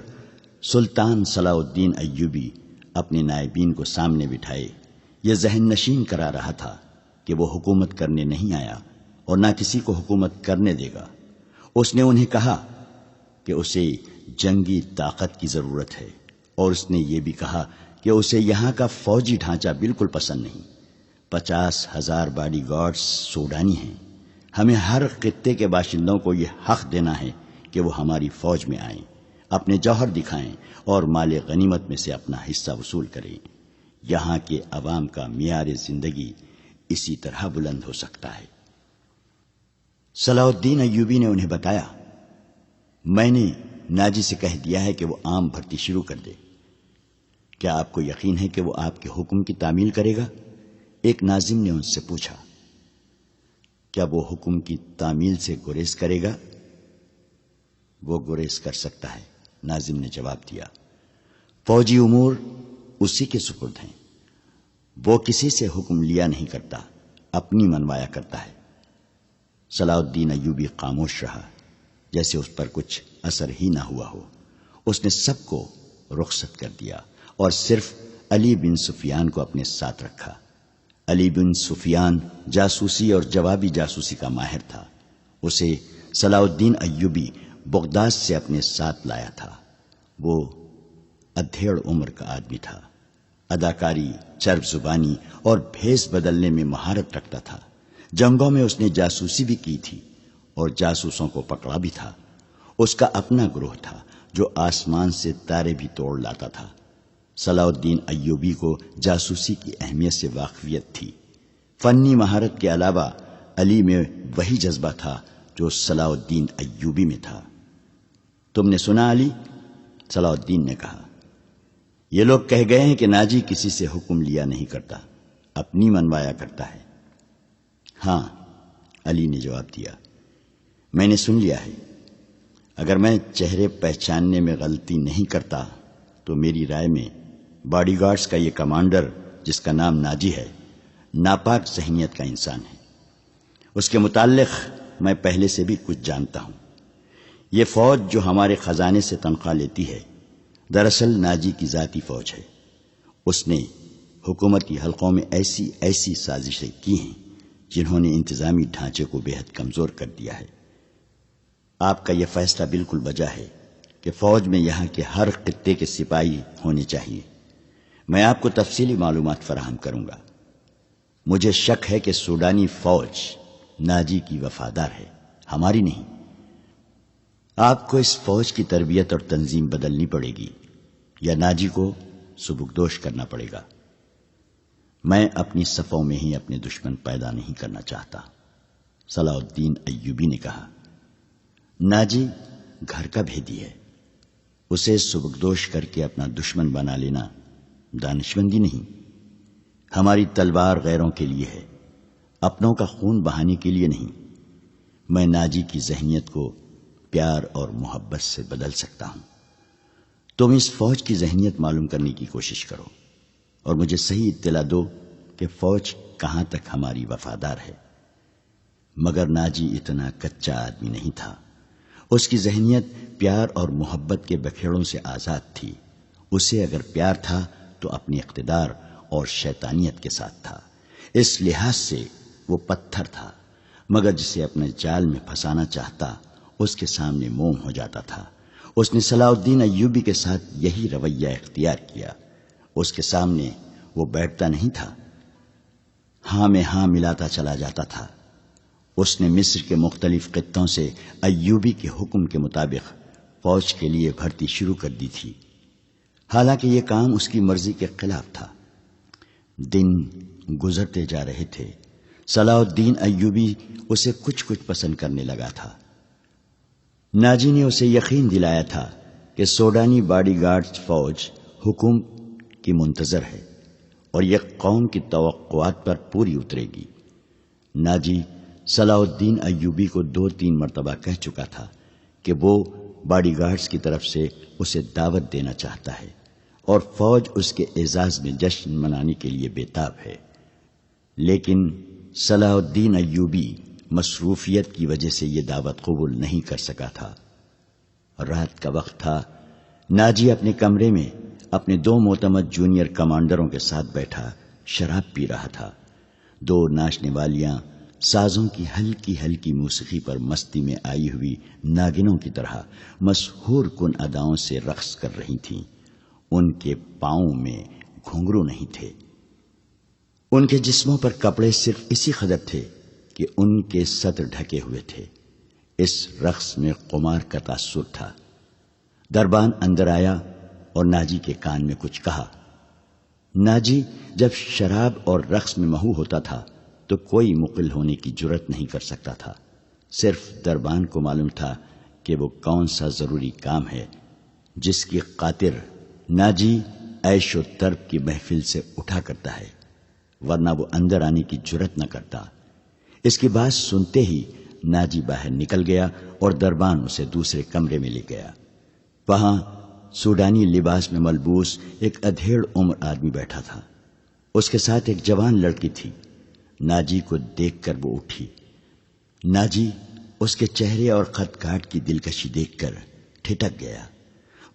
سلطان صلاح الدین ایوبی اپنے نائبین کو سامنے بٹھائے یہ ذہن نشین کرا رہا تھا کہ وہ حکومت کرنے نہیں آیا اور نہ کسی کو حکومت کرنے دے گا۔ اس نے انہیں کہا کہ اسے جنگی طاقت کی ضرورت ہے، اور اس نے یہ بھی کہا کہ اسے یہاں کا فوجی ڈھانچہ بالکل پسند نہیں۔ 50,000 باڈی گارڈز سوڈانی ہیں، ہمیں ہر خطے کے باشندوں کو یہ حق دینا ہے کہ وہ ہماری فوج میں آئیں، اپنے جوہر دکھائیں اور مال غنیمت میں سے اپنا حصہ وصول کریں۔ یہاں کے عوام کا معیار زندگی اسی طرح بلند ہو سکتا ہے۔ صلاح الدین ایوبی نے انہیں بتایا، میں نے ناجی سے کہہ دیا ہے کہ وہ عام بھرتی شروع کر دے۔ کیا آپ کو یقین ہے کہ وہ آپ کے حکم کی تعمیل کرے گا؟ ایک ناظم نے ان سے پوچھا، کیا وہ حکم کی تعمیل سے گریز کرے گا؟ وہ گریز کر سکتا ہے، ناظم نے جواب دیا۔ فوجی امور اسی کے سپرد ہیں، وہ کسی سے حکم لیا نہیں کرتا، اپنی منوایا کرتا ہے۔ صلاح الدین ایوبی خاموش رہا، جیسے اس پر کچھ اثر ہی نہ ہوا ہو۔ اس نے سب کو رخصت کر دیا اور صرف علی بن سفیان کو اپنے ساتھ رکھا۔ علی بن سفیان جاسوسی اور جوابی جاسوسی کا ماہر تھا۔ اسے صلاح الدین ایوبی بغداد سے اپنے ساتھ لایا تھا۔ وہ ادھیڑ عمر کا آدمی تھا، اداکاری، چرب زبانی اور بھیس بدلنے میں مہارت رکھتا تھا۔ جنگوں میں اس نے جاسوسی بھی کی تھی اور جاسوسوں کو پکڑا بھی تھا۔ اس کا اپنا گروہ تھا جو آسمان سے تارے بھی توڑ لاتا تھا۔ صلاح الدین ایوبی کو جاسوسی کی اہمیت سے واقفیت تھی۔ فنی مہارت کے علاوہ علی میں وہی جذبہ تھا جو صلاح الدین ایوبی میں تھا۔ تم نے سنا علی؟ صلاح الدین نے کہا۔ یہ لوگ کہہ گئے ہیں کہ ناجی کسی سے حکم لیا نہیں کرتا، اپنی منوایا کرتا ہے۔ ہاں، علی نے جواب دیا، میں نے سن لیا ہے۔ اگر میں چہرے پہچاننے میں غلطی نہیں کرتا تو میری رائے میں باڈی گارڈز کا یہ کمانڈر جس کا نام ناجی ہے، ناپاک ذہنیت کا انسان ہے۔ اس کے متعلق میں پہلے سے بھی کچھ جانتا ہوں۔ یہ فوج جو ہمارے خزانے سے تنخواہ لیتی ہے، دراصل ناجی کی ذاتی فوج ہے۔ اس نے حکومتی حلقوں میں ایسی سازشیں کی ہیں جنہوں نے انتظامی ڈھانچے کو بے حد کمزور کر دیا ہے۔ آپ کا یہ فیصلہ بالکل بجا ہے کہ فوج میں یہاں کے ہر خطے کے سپاہی ہونے چاہیے۔ میں آپ کو تفصیلی معلومات فراہم کروں گا۔ مجھے شک ہے کہ سوڈانی فوج ناجی کی وفادار ہے، ہماری نہیں۔ آپ کو اس فوج کی تربیت اور تنظیم بدلنی پڑے گی یا ناجی کو سبکدوش کرنا پڑے گا۔ میں اپنی صفوں میں ہی اپنے دشمن پیدا نہیں کرنا چاہتا، صلاح الدین ایوبی نے کہا۔ ناجی گھر کا بھیدی ہے، اسے سبکدوش کر کے اپنا دشمن بنا لینا دانشمندی نہیں۔ ہماری تلوار غیروں کے لیے ہے، اپنوں کا خون بہانے کے لیے نہیں۔ میں ناجی کی ذہنیت کو پیار اور محبت سے بدل سکتا ہوں۔ تم اس فوج کی ذہنیت معلوم کرنے کی کوشش کرو اور مجھے صحیح اطلاع دو کہ فوج کہاں تک ہماری وفادار ہے۔ مگر ناجی اتنا کچا آدمی نہیں تھا۔ اس کی ذہنیت پیار اور محبت کے بکھیڑوں سے آزاد تھی۔ اسے اگر پیار تھا تو اپنی اقتدار اور شیطانیت کے ساتھ تھا۔ اس لحاظ سے وہ پتھر تھا، مگر جسے اپنے جال میں پھنسانا چاہتا اس کے سامنے موم ہو جاتا تھا۔ اس نے صلاح الدین ایوبی کے ساتھ یہی رویہ اختیار کیا۔ اس کے سامنے وہ بیٹھتا نہیں تھا، ہاں میں ہاں ملاتا چلا جاتا تھا۔ اس نے مصر کے مختلف خطوں سے ایوبی کے حکم کے مطابق فوج کے لیے بھرتی شروع کر دی تھی، حالانکہ یہ کام اس کی مرضی کے خلاف تھا۔ دن گزرتے جا رہے تھے، صلاح الدین ایوبی اسے کچھ پسند کرنے لگا تھا۔ ناجی نے اسے یقین دلایا تھا کہ سوڈانی باڈی گارڈز فوج حکم کی منتظر ہے اور یہ قوم کی توقعات پر پوری اترے گی۔ ناجی صلاح الدین ایوبی کو 2-3 مرتبہ کہہ چکا تھا کہ وہ باڈی گارڈز کی طرف سے اسے دعوت دینا چاہتا ہے اور فوج اس کے اعزاز میں جشن منانے کے لیے بےتاب ہے، لیکن صلاح الدین ایوبی مصروفیت کی وجہ سے یہ دعوت قبول نہیں کر سکا تھا۔ رات کا وقت تھا۔ ناجی اپنے کمرے میں اپنے 2 معتمد جونیئر کمانڈروں کے ساتھ بیٹھا شراب پی رہا تھا۔ 2 ناچنے والیاں سازوں کی ہلکی ہلکی موسیقی پر مستی میں آئی ہوئی ناگنوں کی طرح مسحور کن اداؤں سے رقص کر رہی تھیں۔ ان کے پاؤں میں گھنگرو نہیں تھے، ان کے جسموں پر کپڑے صرف اسی قدر تھے کہ ان کے سطر ڈھکے ہوئے تھے۔ اس رقص میں قمار کا تاثر تھا۔ دربان اندر آیا اور ناجی کے کان میں کچھ کہا۔ ناجی جب شراب اور رقص میں محو ہوتا تھا تو کوئی مقل ہونے کی جرت نہیں کر سکتا تھا۔ صرف دربان کو معلوم تھا کہ وہ کون سا ضروری کام ہے جس کی خاطر ناجی عیش و طرب کی محفل سے اٹھا کرتا ہے، ورنہ وہ اندر آنے کی جرت نہ کرتا۔ اس کی بات سنتے ہی ناجی باہر نکل گیا اور دربان اسے دوسرے کمرے میں لے گیا۔ وہاں سوڈانی لباس میں ملبوس ایک ادھیڑ عمر آدمی بیٹھا تھا، اس کے ساتھ ایک جوان لڑکی تھی۔ ناجی کو دیکھ کر وہ اٹھی۔ ناجی اس کے چہرے اور خط کاٹ کی دلکشی دیکھ کر ٹھٹک گیا۔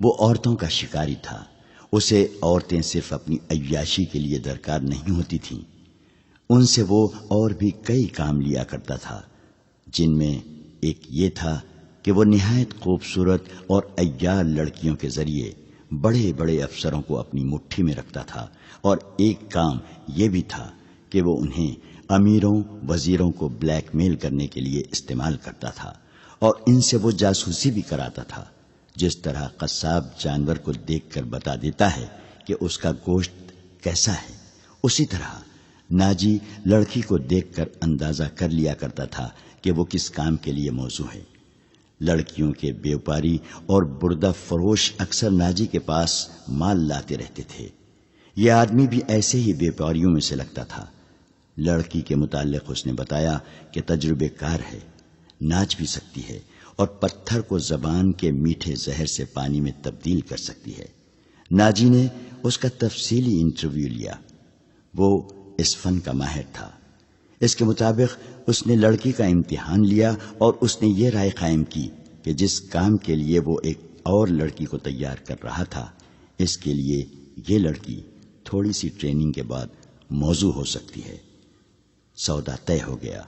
وہ عورتوں کا شکاری تھا، اسے عورتیں صرف اپنی عیاشی کے لیے درکار نہیں ہوتی تھیں، ان سے وہ اور بھی کئی کام لیا کرتا تھا، جن میں ایک یہ تھا کہ وہ نہایت خوبصورت اور عیار لڑکیوں کے ذریعے بڑے بڑے افسروں کو اپنی مٹھی میں رکھتا تھا، اور ایک کام یہ بھی تھا کہ وہ انہیں امیروں وزیروں کو بلیک میل کرنے کے لیے استعمال کرتا تھا، اور ان سے وہ جاسوسی بھی کراتا تھا۔ جس طرح قصاب جانور کو دیکھ کر بتا دیتا ہے کہ اس کا گوشت کیسا ہے، اسی طرح ناجی لڑکی کو دیکھ کر اندازہ کر لیا کرتا تھا کہ وہ کس کام کے لیے موزوں ہے۔ لڑکیوں کے بیوپاری اور بردہ فروش اکثر ناجی کے پاس مال لاتے رہتے تھے۔ یہ آدمی بھی ایسے ہی بیوپاریوں میں سے لگتا تھا۔ لڑکی کے متعلق اس نے بتایا کہ تجربے کار ہے، ناچ بھی سکتی ہے، اور پتھر کو زبان کے میٹھے زہر سے پانی میں تبدیل کر سکتی ہے۔ ناجی نے اس کا تفصیلی انٹرویو لیا۔ وہ اس فن کا ماہر تھا۔ اس کے مطابق اس نے لڑکی کا امتحان لیا اور اس نے یہ رائے قائم کی کہ جس کام کے لیے وہ ایک اور لڑکی کو تیار کر رہا تھا، اس کے لیے یہ لڑکی تھوڑی سی ٹریننگ کے بعد موزوں ہو سکتی ہے۔ سودا طے ہو گیا۔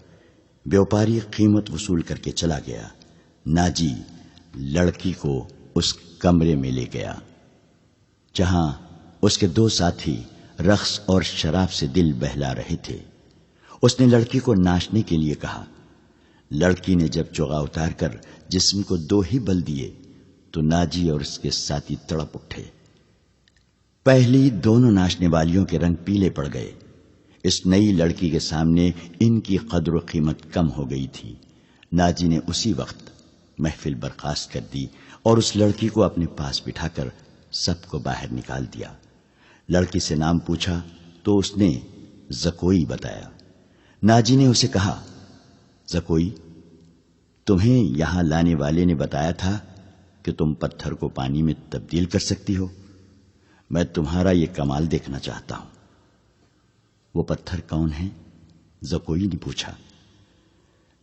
بیوپاری قیمت وصول کر کے چلا گیا۔ ناجی لڑکی کو اس کمرے میں لے گیا جہاں اس کے دو ساتھی رقص اور شراب سے دل بہلا رہے تھے۔ اس نے لڑکی کو ناچنے کے لیے کہا۔ لڑکی نے جب چوغا اتار کر جسم کو دو ہی بل دیے تو ناجی اور اس کے ساتھی تڑپ اٹھے۔ پہلی دونوں ناچنے والیوں کے رنگ پیلے پڑ گئے۔ اس نئی لڑکی کے سامنے ان کی قدر و قیمت کم ہو گئی تھی۔ ناجی نے اسی وقت محفل برخاست کر دی اور اس لڑکی کو اپنے پاس بٹھا کر سب کو باہر نکال دیا۔ لڑکی سے نام پوچھا تو اس نے زکوئی بتایا۔ ناجی نے اسے کہا، زکوئی، تمہیں یہاں لانے والے نے بتایا تھا کہ تم پتھر کو پانی میں تبدیل کر سکتی ہو۔ میں تمہارا یہ کمال دیکھنا چاہتا ہوں۔ وہ پتھر کون ہے؟ زکوئی نے پوچھا۔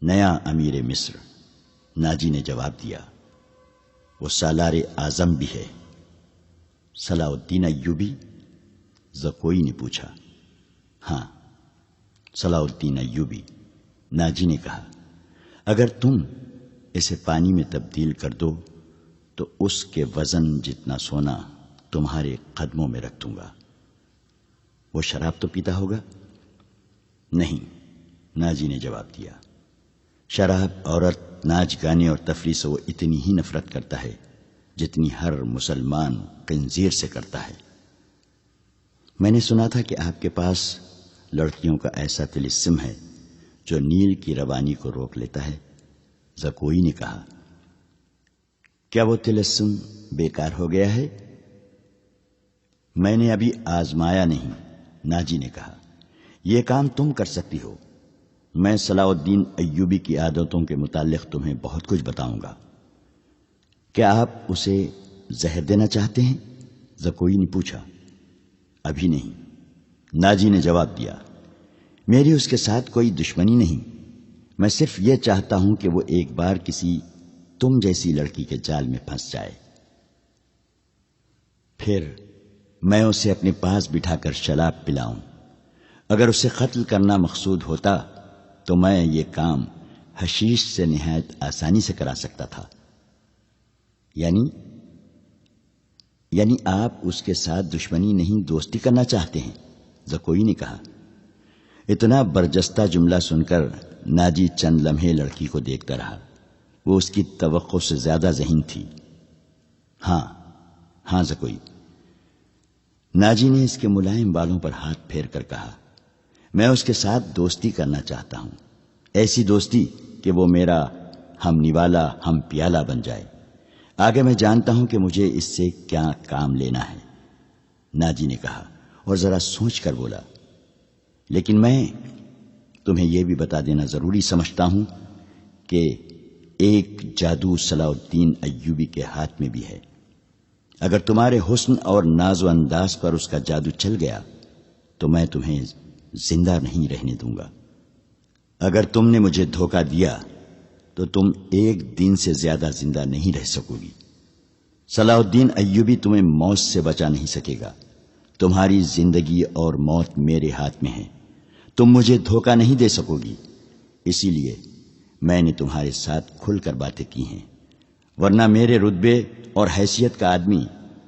نیا امیر مصر، ناجی نے جواب دیا۔ وہ سالار اعظم بھی ہے۔ صلاح الدین ایوبی؟ زکوئی نے پوچھا۔ ہاں، صلاح الدین ایوبی، ناجی نے کہا۔ اگر تم اسے پانی میں تبدیل کر دو تو اس کے وزن جتنا سونا تمہارے قدموں میں رکھ دوں گا۔ وہ شراب تو پیتا ہوگا؟ نہیں، ناجی نے جواب دیا۔ شراب، عورت، ناچ گانے اور تفریح سے وہ اتنی ہی نفرت کرتا ہے جتنی ہر مسلمان خنزیر سے کرتا ہے۔ میں نے سنا تھا کہ آپ کے پاس لڑکیوں کا ایسا طلسم ہے جو نیل کی روانی کو روک لیتا ہے۔ زکوئی نے کہا۔ کیا وہ طلسم بیکار ہو گیا ہے؟ میں نے ابھی آزمایا نہیں، ناجی نے کہا۔ یہ کام تم کر سکتی ہو۔ میں صلاح الدین ایوبی کی عادتوں کے متعلق تمہیں بہت کچھ بتاؤں گا۔ کیا آپ اسے زہر دینا چاہتے ہیں؟ زکوئی نے پوچھا۔ ابھی نہیں، ناجی نے جواب دیا۔ میری اس کے ساتھ کوئی دشمنی نہیں، میں صرف یہ چاہتا ہوں کہ وہ ایک بار کسی تم جیسی لڑکی کے جال میں پھنس جائے، پھر میں اسے اپنے پاس بٹھا کر شراب پلاؤں۔ اگر اسے قتل کرنا مقصود ہوتا تو میں یہ کام حشیش سے نہایت آسانی سے کرا سکتا تھا۔ یعنی آپ اس کے ساتھ دشمنی نہیں، دوستی کرنا چاہتے ہیں؟ زکوئی نے کہا۔ اتنا برجستہ جملہ سن کر ناجی چند لمحے لڑکی کو دیکھتا رہا۔ وہ اس کی توقع سے زیادہ ذہین تھی۔ ہاں زکوئی۔ ناجی نے اس کے ملائم بالوں پر ہاتھ پھیر کر کہا۔ میں اس کے ساتھ دوستی کرنا چاہتا ہوں، ایسی دوستی کہ وہ میرا ہم نوالا ہم پیالہ بن جائے۔ آگے میں جانتا ہوں کہ مجھے اس سے کیا کام لینا ہے۔ ناجی نے کہا اور ذرا سوچ کر بولا، لیکن میں تمہیں یہ بھی بتا دینا ضروری سمجھتا ہوں کہ ایک جادو صلاح الدین ایوبی کے ہاتھ میں بھی ہے۔ اگر تمہارے حسن اور ناز و انداز پر اس کا جادو چل گیا تو میں تمہیں زندہ نہیں رہنے دوں گا۔ اگر تم نے مجھے دھوکہ دیا تو تم ایک دن سے زیادہ زندہ نہیں رہ سکو گی۔ صلاح الدین ایوبی تمہیں موت سے بچا نہیں سکے گا۔ تمہاری زندگی اور موت میرے ہاتھ میں ہے۔ تم مجھے دھوکہ نہیں دے سکو گی، اسی لیے میں نے تمہارے ساتھ کھل کر باتیں کی ہیں، ورنہ میرے رتبے اور حیثیت کا آدمی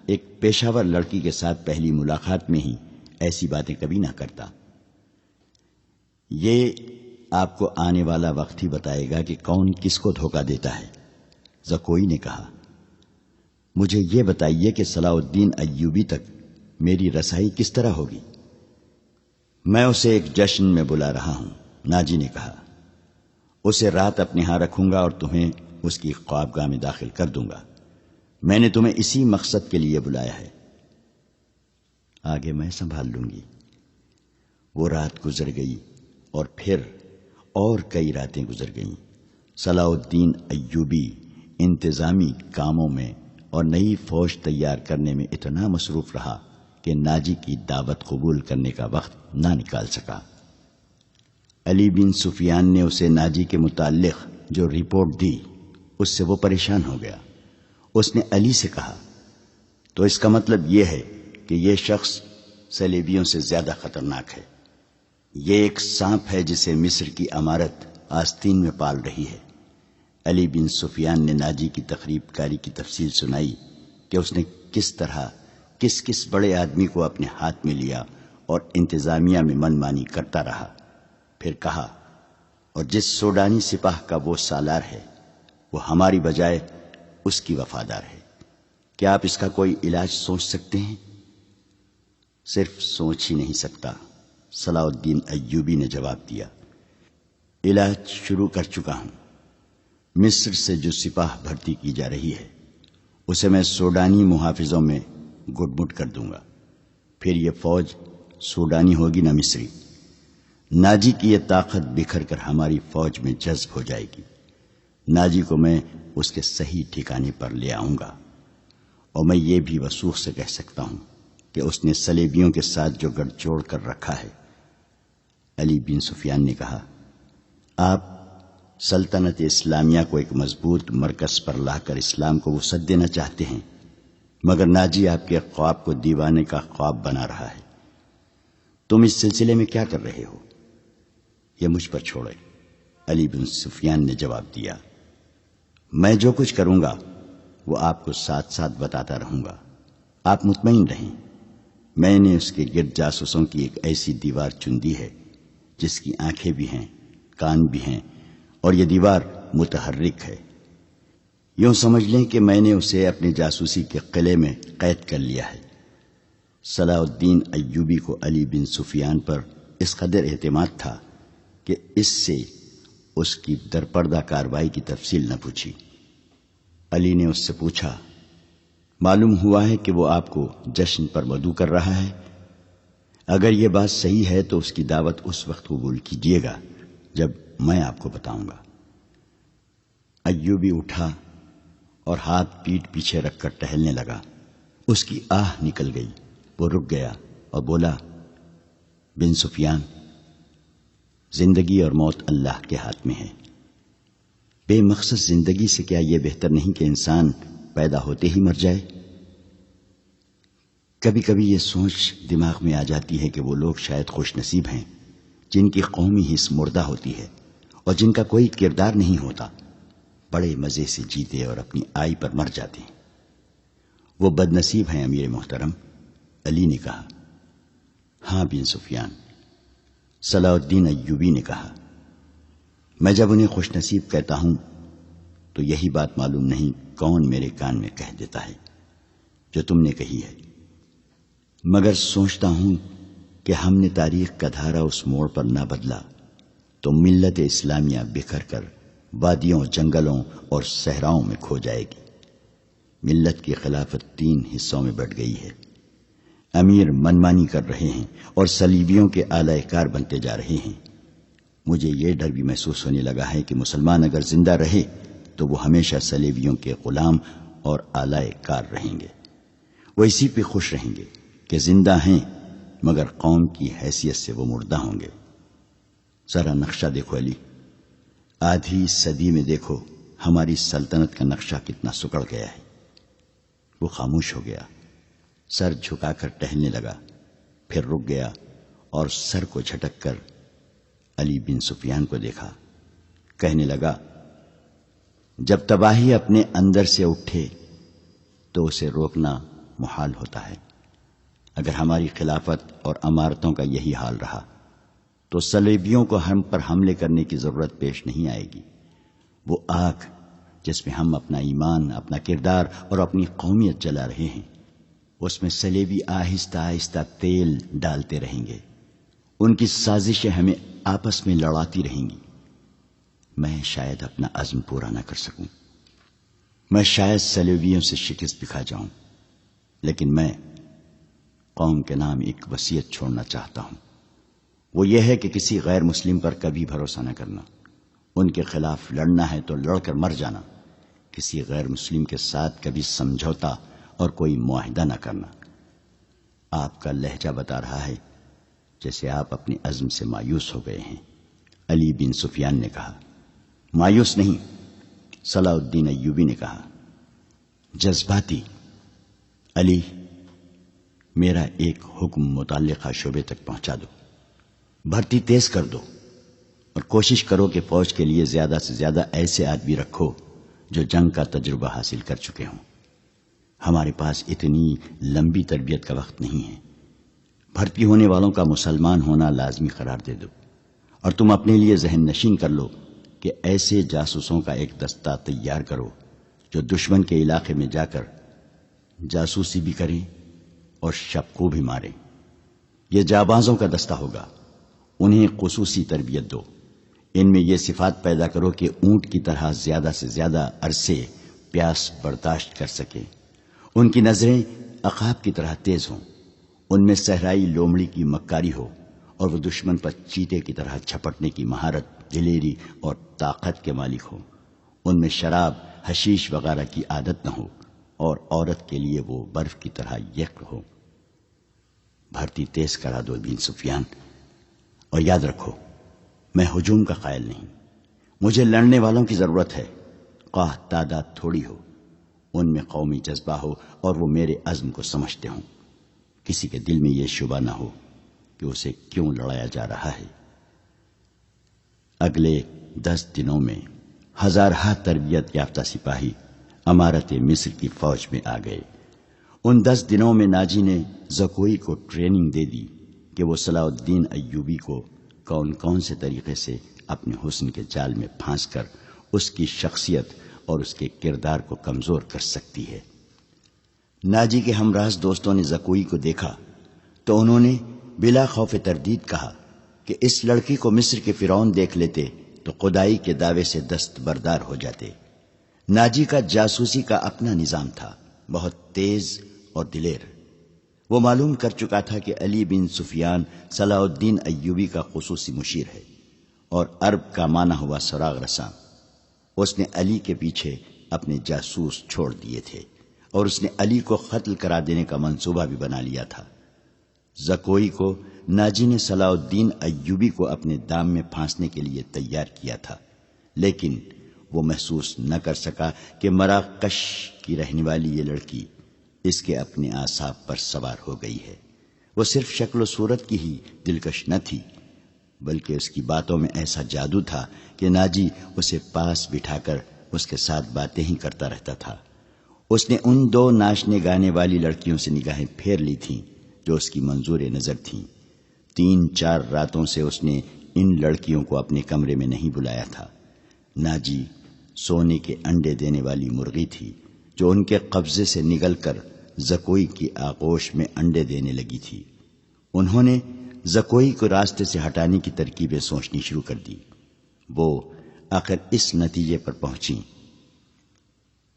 ایک پیشہ ور لڑکی کے ساتھ پہلی ملاقات میں ہی ایسی باتیں کبھی نہ کرتا۔ یہ آپ کو آنے والا وقت ہی بتائے گا کہ کون کس کو دھوکہ دیتا ہے۔ زکوئی نے کہا، مجھے یہ بتائیے کہ صلاح الدین ایوبی تک میری رسائی کس طرح ہوگی؟ میں اسے ایک جشن میں بلا رہا ہوں، ناجی نے کہا۔ اسے رات اپنے ہاں رکھوں گا اور تمہیں اس کی خوابگاہ میں داخل کر دوں گا۔ میں نے تمہیں اسی مقصد کے لیے بلایا ہے، آگے میں سنبھال لوں گی۔ وہ رات گزر گئی اور پھر اور کئی راتیں گزر گئیں۔ صلاح الدین ایوبی انتظامی کاموں میں اور نئی فوج تیار کرنے میں اتنا مصروف رہا کہ ناجی کی دعوت قبول کرنے کا وقت نہ نکال سکا۔ علی بن سفیان نے اسے ناجی کے متعلق جو رپورٹ دی اس سے وہ پریشان ہو گیا۔ اس نے علی سے کہا، تو اس کا مطلب یہ ہے کہ یہ شخص صلیبیوں سے زیادہ خطرناک ہے۔ یہ ایک سانپ ہے جسے مصر کی امارت آستین میں پال رہی ہے۔ علی بن سفیان نے ناجی کی تقریب کاری کی تفصیل سنائی کہ اس نے کس طرح کس بڑے آدمی کو اپنے ہاتھ میں لیا اور انتظامیہ میں من مانی کرتا رہا۔ پھر کہا، اور جس سوڈانی سپاہ کا وہ سالار ہے وہ ہماری بجائے اس کی وفادار ہے۔ کیا آپ اس کا کوئی علاج سوچ سکتے ہیں؟ صرف سوچ ہی نہیں سکتا، صلاح الدین ایوبی نے جواب دیا۔ علاج شروع کر چکا ہوں۔ مصر سے جو سپاہ بھرتی کی جا رہی ہے اسے میں سوڈانی محافظوں میں گٹ مٹ کر دوں گا۔ پھر یہ فوج سوڈانی ہوگی نہ مصری۔ ناجی کی یہ طاقت بکھر کر ہماری فوج میں جذب ہو جائے گی۔ ناجی کو میں اس کے صحیح ٹھکانے پر لے آؤں گا، اور میں یہ بھی وثوق سے کہہ سکتا ہوں کہ اس نے صلیبیوں کے ساتھ جو گٹھ جوڑ کر رکھا ہے۔ علی بن سفیان نے کہا، آپ سلطنت اسلامیہ کو ایک مضبوط مرکز پر لا کر اسلام کو وسعت دینا چاہتے ہیں، مگر ناجی آپ کے خواب کو دیوانے کا خواب بنا رہا ہے۔ تم اس سلسلے میں کیا کر رہے ہو؟ یہ مجھ پر چھوڑے، علی بن سفیان نے جواب دیا۔ میں جو کچھ کروں گا وہ آپ کو ساتھ ساتھ بتاتا رہوں گا۔ آپ مطمئن رہیں، میں نے اس کے گرد جاسوسوں کی ایک ایسی دیوار چن دی ہے جس کی آنکھیں بھی ہیں، کان بھی ہیں، اور یہ دیوار متحرک ہے۔ یوں سمجھ لیں کہ میں نے اسے اپنے جاسوسی کے قلعے میں قید کر لیا ہے۔ صلاح الدین ایوبی کو علی بن سفیان پر اس قدر اعتماد تھا کہ اس سے اس کی درپردہ کارروائی کی تفصیل نہ پوچھی۔ علی نے اس سے پوچھا، معلوم ہوا ہے کہ وہ آپ کو جشن پر مدعو کر رہا ہے؟ اگر یہ بات صحیح ہے تو اس کی دعوت اس وقت قبول کیجیے گا جب میں آپ کو بتاؤں گا۔ ایوبی اٹھا اور ہاتھ پیٹھ پیچھے رکھ کر ٹہلنے لگا۔ اس کی آہ نکل گئی، وہ رک گیا اور بولا، بن سفیان، زندگی اور موت اللہ کے ہاتھ میں ہے۔ بے مقصد زندگی سے کیا یہ بہتر نہیں کہ انسان پیدا ہوتے ہی مر جائے؟ کبھی کبھی یہ سوچ دماغ میں آ جاتی ہے کہ وہ لوگ شاید خوش نصیب ہیں جن کی قومی حص مردہ ہوتی ہے اور جن کا کوئی کردار نہیں ہوتا، بڑے مزے سے جیتے اور اپنی آئی پر مر جاتے ہیں۔ وہ بد نصیب ہیں امیر محترم، علی نے کہا۔ ہاں بن سفیان، صلاح الدین ایوبی نے کہا، میں جب انہیں خوش نصیب کہتا ہوں تو یہی بات معلوم نہیں کون میرے کان میں کہہ دیتا ہے جو تم نے کہی ہے، مگر سوچتا ہوں کہ ہم نے تاریخ کا دھارا اس موڑ پر نہ بدلا تو ملت اسلامیہ بکھر کر وادیوں، جنگلوں اور صحراؤں میں کھو جائے گی۔ ملت کی خلافت 3 حصوں میں بٹ گئی ہے۔ امیر منمانی کر رہے ہیں اور صلیبیوں کے آلہ کار بنتے جا رہے ہیں۔ مجھے یہ ڈر بھی محسوس ہونے لگا ہے کہ مسلمان اگر زندہ رہے تو وہ ہمیشہ صلیبیوں کے غلام اور آلہ کار رہیں گے۔ وہ اسی پہ خوش رہیں گے کہ زندہ ہیں مگر قوم کی حیثیت سے وہ مردہ ہوں گے۔ ذرا نقشہ دیکھو علی، آدھی صدی میں دیکھو ہماری سلطنت کا نقشہ کتنا سکڑ گیا ہے۔ وہ خاموش ہو گیا، سر جھکا کر ٹہلنے لگا، پھر رک گیا اور سر کو جھٹک کر علی بن سفیان کو دیکھا۔ کہنے لگا، جب تباہی اپنے اندر سے اٹھے تو اسے روکنا محال ہوتا ہے۔ اگر ہماری خلافت اور امارتوں کا یہی حال رہا تو صلیبیوں کو ہم پر حملے کرنے کی ضرورت پیش نہیں آئے گی۔ وہ آگ جس میں ہم اپنا ایمان، اپنا کردار اور اپنی قومیت جلا رہے ہیں، اس میں صلیبی آہستہ آہستہ تیل ڈالتے رہیں گے۔ ان کی سازشیں ہمیں آپس میں لڑاتی رہیں گی۔ میں شاید اپنا عزم پورا نہ کر سکوں، میں شاید صلیبیوں سے شکست بھی کھا جاؤں، لیکن میں قوم کے نام ایک وصیت چھوڑنا چاہتا ہوں۔ وہ یہ ہے کہ کسی غیر مسلم پر کبھی بھروسہ نہ کرنا۔ ان کے خلاف لڑنا ہے تو لڑ کر مر جانا۔ کسی غیر مسلم کے ساتھ کبھی سمجھوتا اور کوئی معاہدہ نہ کرنا۔ آپ کا لہجہ بتا رہا ہے جیسے آپ اپنے عزم سے مایوس ہو گئے ہیں، علی بن سفیان نے کہا۔ مایوس نہیں، صلاح الدین ایوبی نے کہا، جذباتی۔ علی، میرا ایک حکم متعلقہ شعبے تک پہنچا دو، بھرتی تیز کر دو اور کوشش کرو کہ فوج کے لیے زیادہ سے زیادہ ایسے آدمی رکھو جو جنگ کا تجربہ حاصل کر چکے ہوں۔ ہمارے پاس اتنی لمبی تربیت کا وقت نہیں ہے۔ بھرتی ہونے والوں کا مسلمان ہونا لازمی قرار دے دو، اور تم اپنے لیے ذہن نشین کر لو کہ ایسے جاسوسوں کا ایک دستہ تیار کرو جو دشمن کے علاقے میں جا کر جاسوسی بھی کریں اور شب کو بھی ماریں۔ یہ جابازوں کا دستہ ہوگا، انہیں خصوصی تربیت دو۔ ان میں یہ صفات پیدا کرو کہ اونٹ کی طرح زیادہ سے زیادہ عرصے پیاس برداشت کر سکیں۔ ان کی نظریں عقاب کی طرح تیز ہوں، ان میں صحرائی لومڑی کی مکاری ہو اور وہ دشمن پر چیتے کی طرح جھپٹنے کی مہارت، دلیری اور طاقت کے مالک ہو۔ ان میں شراب، حشیش وغیرہ کی عادت نہ ہو اور عورت کے لیے وہ برف کی طرح یکر ہو۔ بھرتی تیز کرا دو بن سفیان، اور یاد رکھو میں ہجوم کا قائل نہیں، مجھے لڑنے والوں کی ضرورت ہے، خواہ تعداد تھوڑی ہو، ان میں قومی جذبہ ہو اور وہ میرے عزم کو سمجھتے ہوں۔ کسی کے دل میں یہ شبہ نہ ہو کہ اسے کیوں لڑایا جا رہا ہے۔ اگلے 10 دنوں میں ہزارہ تربیت یافتہ سپاہی امارت مصر کی فوج میں آ گئے۔ ان 10 دنوں میں ناجی نے زکوئی کو ٹریننگ دے دی کہ وہ صلاح الدین ایوبی کو کون کون سے طریقے سے اپنے حسن کے جال میں پھانس کر اس کی شخصیت اور اس کے کردار کو کمزور کر سکتی ہے۔ ناجی کے ہمراز دوستوں نے زکوئی کو دیکھا تو انہوں نے بلا خوف تردید کہا کہ اس لڑکی کو مصر کے فرعون دیکھ لیتے تو خدائی کے دعوے سے دستبردار ہو جاتے۔ ناجی کا جاسوسی کا اپنا نظام تھا، بہت تیز اور دلیر۔ وہ معلوم کر چکا تھا کہ علی بن سفیان صلاح الدین ایوبی کا خصوصی مشیر ہے اور عرب کا معنی ہوا سراغ رساں۔ اس نے علی کے پیچھے اپنے جاسوس چھوڑ دیے تھے اور اس نے علی کو قتل کرا دینے کا منصوبہ بھی بنا لیا تھا۔ زکوئی کو ناجی نے صلاح الدین ایوبی کو اپنے دام میں پھانسنے کے لیے تیار کیا تھا، لیکن وہ محسوس نہ کر سکا کہ مراکش کی رہنے والی یہ لڑکی اس کے اپنے اعصاب پر سوار ہو گئی ہے۔ وہ صرف شکل و صورت کی ہی دلکش نہ تھی، بلکہ اس کی باتوں میں ایسا جادو تھا کہ ناجی اسے پاس بٹھا کر اس کے ساتھ باتیں ہی کرتا رہتا تھا۔ اس نے ان 2 ناچنے گانے والی لڑکیوں سے نگاہیں پھیر لی تھیں جو اس کی منظور نظر تھیں۔ 3-4 راتوں سے اس نے ان لڑکیوں کو اپنے کمرے میں نہیں بلایا تھا۔ ناجی سونے کے انڈے دینے والی مرغی تھی جو ان کے قبضے سے نگل کر زکوئی کی آغوش میں انڈے دینے لگی تھی۔ انہوں نے زکوئی کو راستے سے ہٹانے کی ترکیبیں سوچنی شروع کر دی۔ وہ آخر اس نتیجے پر پہنچی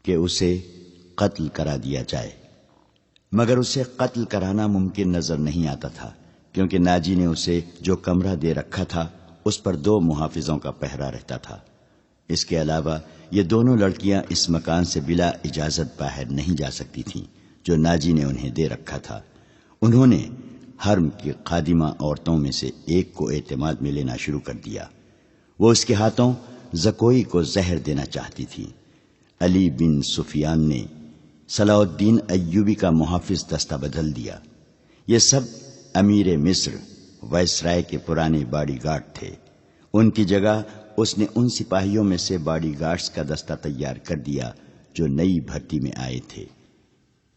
کہ اسے قتل کرا دیا جائے۔ مگر اسے قتل کرانا ممکن نظر نہیں آتا تھا، کیونکہ ناجی نے اسے جو کمرہ دے رکھا تھا اس پر 2 محافظوں کا پہرا رہتا تھا۔ اس کے علاوہ یہ دونوں لڑکیاں اس مکان سے بلا اجازت باہر نہیں جا سکتی تھیں جو ناجی نے انہیں دے رکھا تھا۔ انہوں نے حرم کی خادمہ عورتوں میں سے ایک کو اعتماد میں لینا شروع کر دیا۔ وہ اس کے ہاتھوں زکوئی کو زہر دینا چاہتی تھی۔ علی بن سفیان نے صلاح الدین ایوبی کا محافظ دستہ بدل دیا۔ یہ سب امیر مصر وائسرائے کے پرانے باڈی گارڈ تھے۔ ان کی جگہ اس نے ان سپاہیوں میں سے باڈی گارڈز کا دستہ تیار کر دیا جو نئی بھرتی میں آئے تھے۔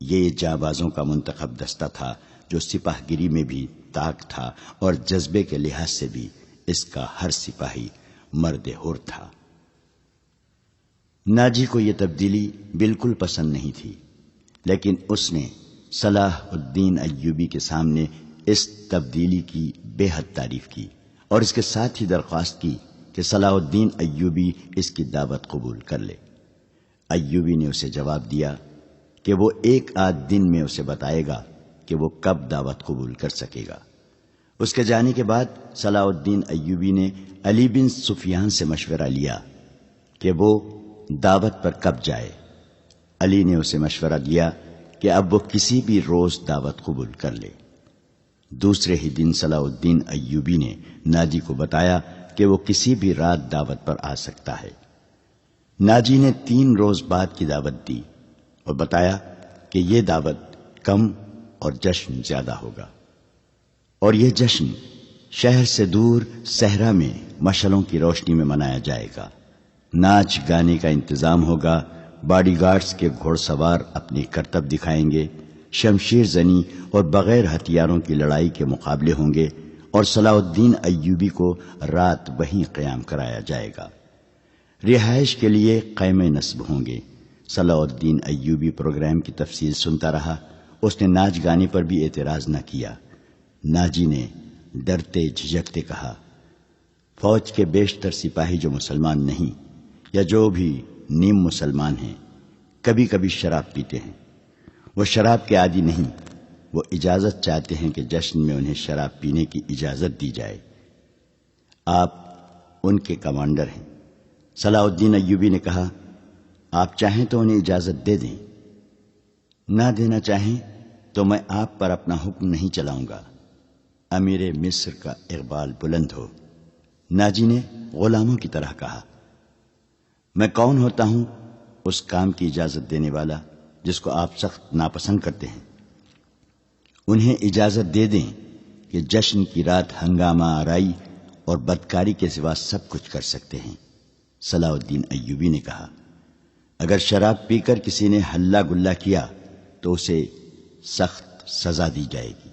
یہ جانبازوں کا منتخب دستہ تھا جو سپاہ گیری میں بھی طاق تھا اور جذبے کے لحاظ سے بھی اس کا ہر سپاہی مرد حر تھا۔ ناجی کو یہ تبدیلی بالکل پسند نہیں تھی، لیکن اس نے صلاح الدین ایوبی کے سامنے اس تبدیلی کی بے حد تعریف کی اور اس کے ساتھ ہی درخواست کی کہ صلاح الدین ایوبی اس کی دعوت قبول کر لے۔ ایوبی نے اسے جواب دیا کہ وہ 1 آدھ دن میں اسے بتائے گا کہ وہ کب دعوت قبول کر سکے گا۔ اس کے جانے کے بعد صلاح الدین ایوبی نے علی بن سفیان سے مشورہ لیا کہ وہ دعوت پر کب جائے۔ علی نے اسے مشورہ دیا کہ اب وہ کسی بھی روز دعوت قبول کر لے۔ دوسرے ہی دن صلاح الدین ایوبی نے ناجی کو بتایا کہ وہ کسی بھی رات دعوت پر آ سکتا ہے۔ ناجی نے 3 روز بعد کی دعوت دی اور بتایا کہ یہ دعوت کم اور جشن زیادہ ہوگا، اور یہ جشن شہر سے دور صحرا میں مشعلوں کی روشنی میں منایا جائے گا۔ ناچ گانے کا انتظام ہوگا، باڈی گارڈز کے گھوڑ سوار اپنی کرتب دکھائیں گے، شمشیر زنی اور بغیر ہتھیاروں کی لڑائی کے مقابلے ہوں گے، اور صلاح الدین ایوبی کو رات وہیں قیام کرایا جائے گا۔ رہائش کے لیے خیمے نصب ہوں گے۔ صلاح الدین ایوبی پروگرام کی تفصیل سنتا رہا۔ اس نے ناچ گانے پر بھی اعتراض نہ کیا۔ ناجی نے ڈرتے جھجکتے کہا، فوج کے بیشتر سپاہی جو مسلمان نہیں یا جو بھی نیم مسلمان ہیں کبھی کبھی شراب پیتے ہیں۔ وہ شراب کے عادی نہیں، وہ اجازت چاہتے ہیں کہ جشن میں انہیں شراب پینے کی اجازت دی جائے۔ آپ ان کے کمانڈر ہیں۔ صلاح الدین ایوبی نے کہا، آپ چاہیں تو انہیں اجازت دے دیں، نہ دینا چاہیں تو میں آپ پر اپنا حکم نہیں چلاؤں گا۔ امیر مصر کا اقبال بلند ہو۔ ناجی نے غلاموں کی طرح کہا، میں کون ہوتا ہوں اس کام کی اجازت دینے والا جس کو آپ سخت ناپسند کرتے ہیں؟ انہیں اجازت دے دیں کہ جشن کی رات ہنگامہ آرائی اور بدکاری کے سوا سب کچھ کر سکتے ہیں۔ صلاح الدین ایوبی نے کہا، اگر شراب پی کر کسی نے ہلہ گلہ کیا تو اسے سخت سزا دی جائے گی۔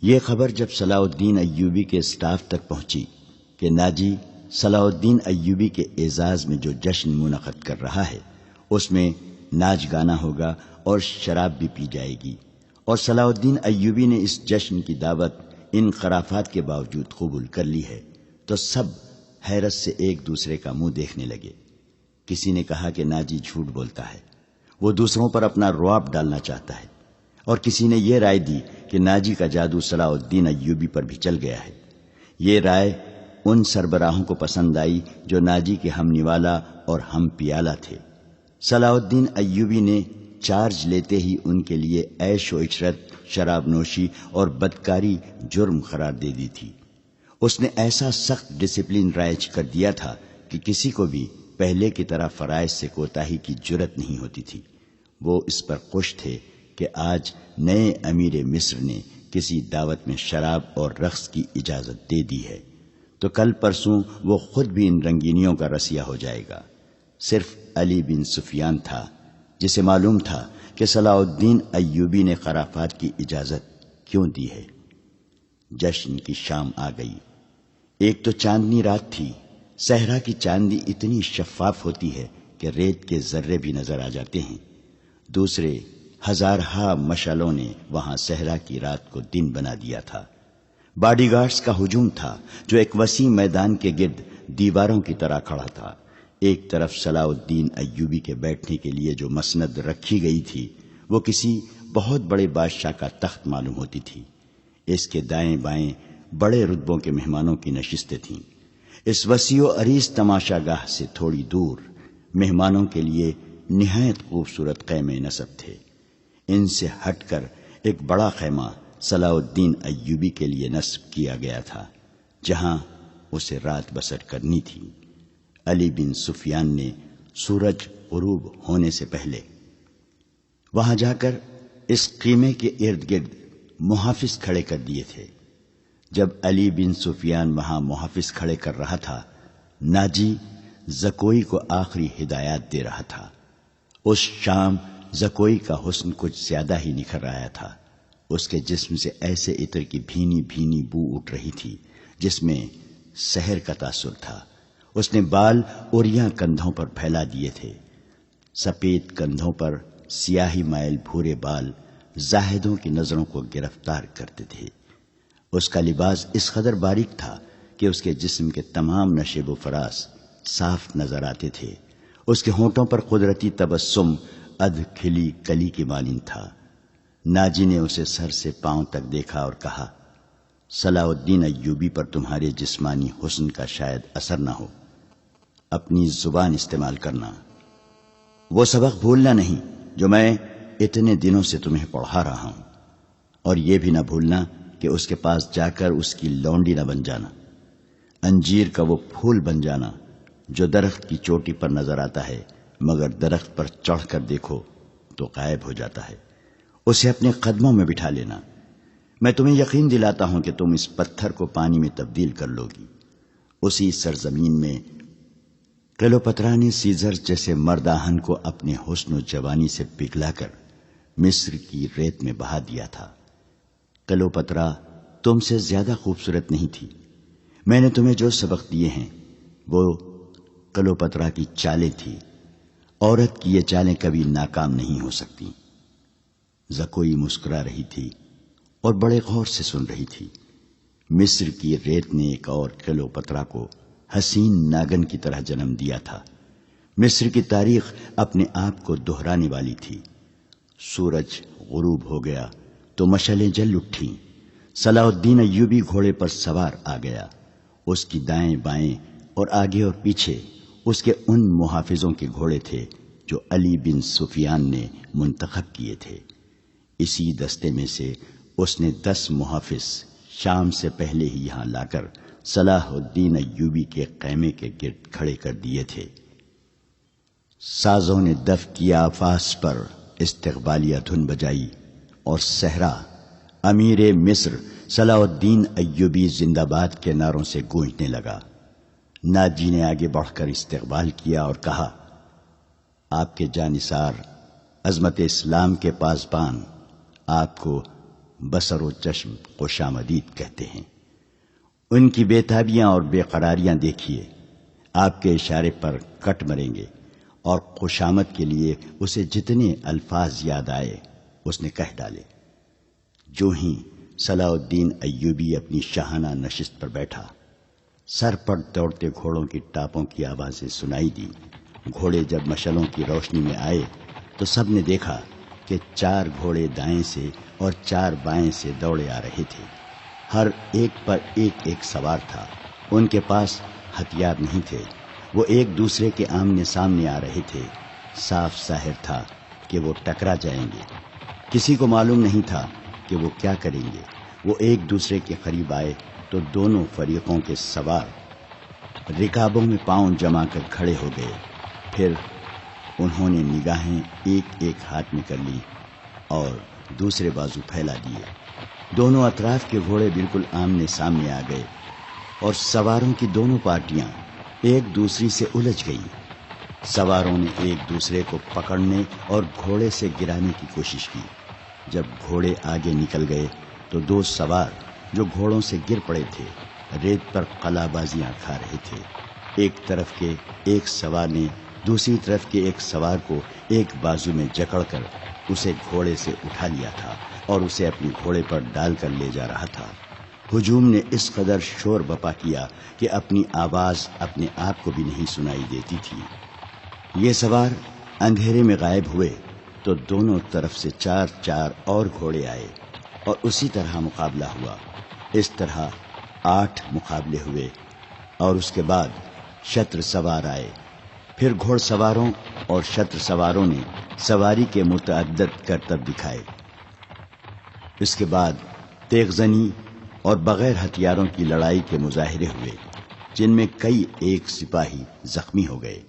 یہ خبر جب صلاح الدین ایوبی کے اسٹاف تک پہنچی کہ ناجی صلاح الدین ایوبی کے اعزاز میں جو جشن منعقد کر رہا ہے اس میں ناچ گانا ہوگا اور شراب بھی پی جائے گی، اور صلاح الدین ایوبی نے اس جشن کی دعوت ان خرافات کے باوجود قبول کر لی ہے، تو سب حیرت سے ایک دوسرے کا منہ دیکھنے لگے۔ کسی نے کہا کہ ناجی جھوٹ بولتا ہے، وہ دوسروں پر اپنا رعب ڈالنا چاہتا ہے، اور کسی نے یہ رائے دی کہ ناجی کا جادو صلاح الدین ایوبی پر بھی چل گیا ہے۔ یہ رائے ان سربراہوں کو پسند آئی جو ناجی کے ہم نوالا اور ہم پیالہ تھے۔ صلاح الدین ایوبی نے چارج لیتے ہی ان کے لیے عیش و عشرت، شراب نوشی اور بدکاری جرم قرار دے دی تھی۔ اس نے ایسا سخت ڈسپلن رائج کر دیا تھا کہ کسی کو بھی پہلے کی طرح فرائض سے کوتاہی کی جرت نہیں ہوتی تھی۔ وہ اس پر خوش تھے کہ آج نئے امیر مصر نے کسی دعوت میں شراب اور رقص کی اجازت دے دی ہے، تو کل پرسوں وہ خود بھی ان رنگینیوں کا رسیا ہو جائے گا۔ صرف علی بن سفیان تھا جسے معلوم تھا کہ صلاح الدین ایوبی نے خرافات کی اجازت کیوں دی ہے۔ جشن کی شام آ گئی۔ ایک تو چاندنی رات تھی۔ صحرا کی چاندنی اتنی شفاف ہوتی ہے کہ ریت کے ذرے بھی نظر آ جاتے ہیں۔ دوسرے ہزارہا مشعلوں نے وہاں صحرا کی رات کو دن بنا دیا تھا۔ باڈی گارڈز کا ہجوم تھا جو ایک وسیع میدان کے گرد دیواروں کی طرح کھڑا تھا۔ ایک طرف صلاح الدین ایوبی کے بیٹھنے کے لیے جو مسند رکھی گئی تھی وہ کسی بہت بڑے بادشاہ کا تخت معلوم ہوتی تھی۔ اس کے دائیں بائیں بڑے رتبوں کے مہمانوں کی نشستیں تھیں۔ اس وسیع و عریض تماشا گاہ سے تھوڑی دور مہمانوں کے لیے نہایت خوبصورت خیمے نصب تھے۔ ان سے ہٹ کر ایک بڑا خیمہ صلاح الدین ایوبی کے لیے نصب کیا گیا تھا، جہاں اسے رات بسر کرنی تھی۔ علی بن سفیان نے سورج غروب ہونے سے پہلے وہاں جا کر اس خیمے کے ارد گرد محافظ کھڑے کر دیے تھے۔ جب علی بن سفیان وہاں محافظ کھڑے کر رہا تھا، ناجی زکوئی کو آخری ہدایات دے رہا تھا۔ اس شام زکوئی کا حسن کچھ زیادہ ہی نکھر آیا تھا۔ اس کے جسم سے ایسے عطر کی بھینی بھینی بو اٹھ رہی تھی جس میں سحر کا تاثر تھا۔ اس نے بال اوریاں کندھوں پر پھیلا دیے تھے۔ سفید کندھوں پر سیاہی مائل بھورے بال زاہدوں کی نظروں کو گرفتار کرتے تھے۔ اس کا لباس اس قدر باریک تھا کہ اس کے جسم کے تمام نشیب و فراز صاف نظر آتے تھے۔ اس کے ہونٹوں پر قدرتی تبسم ادھ کھلی کلی کی مانند تھا۔ ناجی نے اسے سر سے پاؤں تک دیکھا اور کہا، صلاح الدین ایوبی پر تمہارے جسمانی حسن کا شاید اثر نہ ہو، اپنی زبان استعمال کرنا، وہ سبق بھولنا نہیں جو میں اتنے دنوں سے تمہیں پڑھا رہا ہوں، اور یہ بھی نہ بھولنا کہ اس کے پاس جا کر اس کی لونڈی نہ بن جانا، انجیر کا وہ پھول بن جانا جو درخت کی چوٹی پر نظر آتا ہے مگر درخت پر چڑھ کر دیکھو تو غائب ہو جاتا ہے، اسے اپنے قدموں میں بٹھا لینا۔ میں تمہیں یقین دلاتا ہوں کہ تم اس پتھر کو پانی میں تبدیل کر لو گی۔ اسی سرزمین میں کلیوپاترا نے سیزر جیسے مرداہن کو اپنے حسن و جوانی سے پگھلا کر مصر کی ریت میں بہا دیا تھا۔ کلیوپاترا تم سے زیادہ خوبصورت نہیں تھی۔ میں نے تمہیں جو سبق دیے ہیں وہ کلیوپاترا کی چالیں تھی۔ عورت کی یہ چالیں کبھی ناکام نہیں ہو سکتی۔ زکوئی مسکرا رہی تھی اور بڑے غور سے سن رہی تھی۔ مصر کی ریت نے ایک اور کلیوپاترا کو حسین ناگن کی طرح جنم دیا تھا۔ مصر کی تاریخ اپنے آپ کو دہرانے والی تھی۔ سورج غروب ہو گیا تو مشعلیں جل اٹھیں۔ صلاح الدین ایوبی گھوڑے پر سوار آ گیا۔ اس کی دائیں بائیں اور آگے اور پیچھے اس کے ان محافظوں کے گھوڑے تھے جو علی بن سفیان نے منتخب کیے تھے۔ اسی دستے میں سے اس نے 10 محافظ شام سے پہلے ہی یہاں لا کر صلاح الدین ایوبی کے خیمے کے گرد کھڑے کر دیے تھے۔ سازوں نے دف کی آفاس پر استقبالیہ دھن بجائی اور صحرا امیر مصر صلاح الدین ایوبی زندہ باد کے نعروں سے گونجنے لگا۔ ناجی نے آگے بڑھ کر استقبال کیا اور کہا، آپ کے جانثار عظمت اسلام کے پاسبان آپ کو بصر و چشم خوش آمدید کہتے ہیں۔ ان کی بے تابیاں اور بے قراریاں دیکھیے، آپ کے اشارے پر کٹ مریں گے، اور خوش آمد کے لیے اسے جتنے الفاظ یاد آئے اس نے کہہ ڈالے۔ جو ہی صلاح الدین ایوبی اپنی شاہانہ نشست پر بیٹھا، سر پر دوڑتے گھوڑوں کی ٹاپوں کی آوازیں سنائی دی۔ گھوڑے جب مشلوں کی روشنی میں آئے تو سب نے دیکھا کہ 4 گھوڑے دائیں سے اور 4 بائیں سے دوڑے آ رہے تھے۔ ہر ایک پر ایک ایک سوار تھا۔ ان کے پاس ہتھیار نہیں تھے، وہ ایک دوسرے کے آمنے سامنے آ رہے تھے۔ صاف ظاہر تھا کہ وہ ٹکرا جائیں گے۔ کسی کو معلوم نہیں تھا کہ وہ کیا کریں گے۔ وہ ایک دوسرے کے قریب آئے تو دونوں فریقوں کے سوار رکابوں میں پاؤں جما کر کھڑے ہو گئے۔ پھر انہوں نے نگاہیں ایک ایک ہاتھ میں کر لی اور دوسرے بازو پھیلا دیے۔ دونوں اطراف کے گھوڑے بالکل آمنے سامنے آ گئے اور سواروں کی دونوں پارٹیاں ایک دوسری سے الجھ گئیں۔ سواروں نے ایک دوسرے کو پکڑنے اور گھوڑے سے گرانے کی کوشش کی۔ جب گھوڑے آگے نکل گئے تو 2 سوار جو گھوڑوں سے گر پڑے تھے ریت پر قلع بازیاں کھا رہے تھے۔ ایک طرف کے ایک سوار نے دوسری طرف کے ایک سوار کو ایک بازو میں جکڑ کر اسے گھوڑے سے اٹھا لیا تھا اور اسے اپنے گھوڑے پر ڈال کر لے جا رہا تھا۔ ہجوم نے اس قدر شور بپا کیا کہ اپنی آواز اپنے آپ کو بھی نہیں سنائی دیتی تھی۔ یہ سوار اندھیرے میں غائب ہوئے تو دونوں طرف سے 4 اور گھوڑے آئے اور اسی طرح مقابلہ ہوا۔ اس طرح 8 مقابلے ہوئے اور اس کے بعد شتر سوار آئے۔ پھر گھوڑ سواروں اور شتر سواروں نے سواری کے متعدد کرتب دکھائے۔ اس کے بعد تیغ زنی اور بغیر ہتھیاروں کی لڑائی کے مظاہرے ہوئے، جن میں کئی ایک سپاہی زخمی ہو گئے۔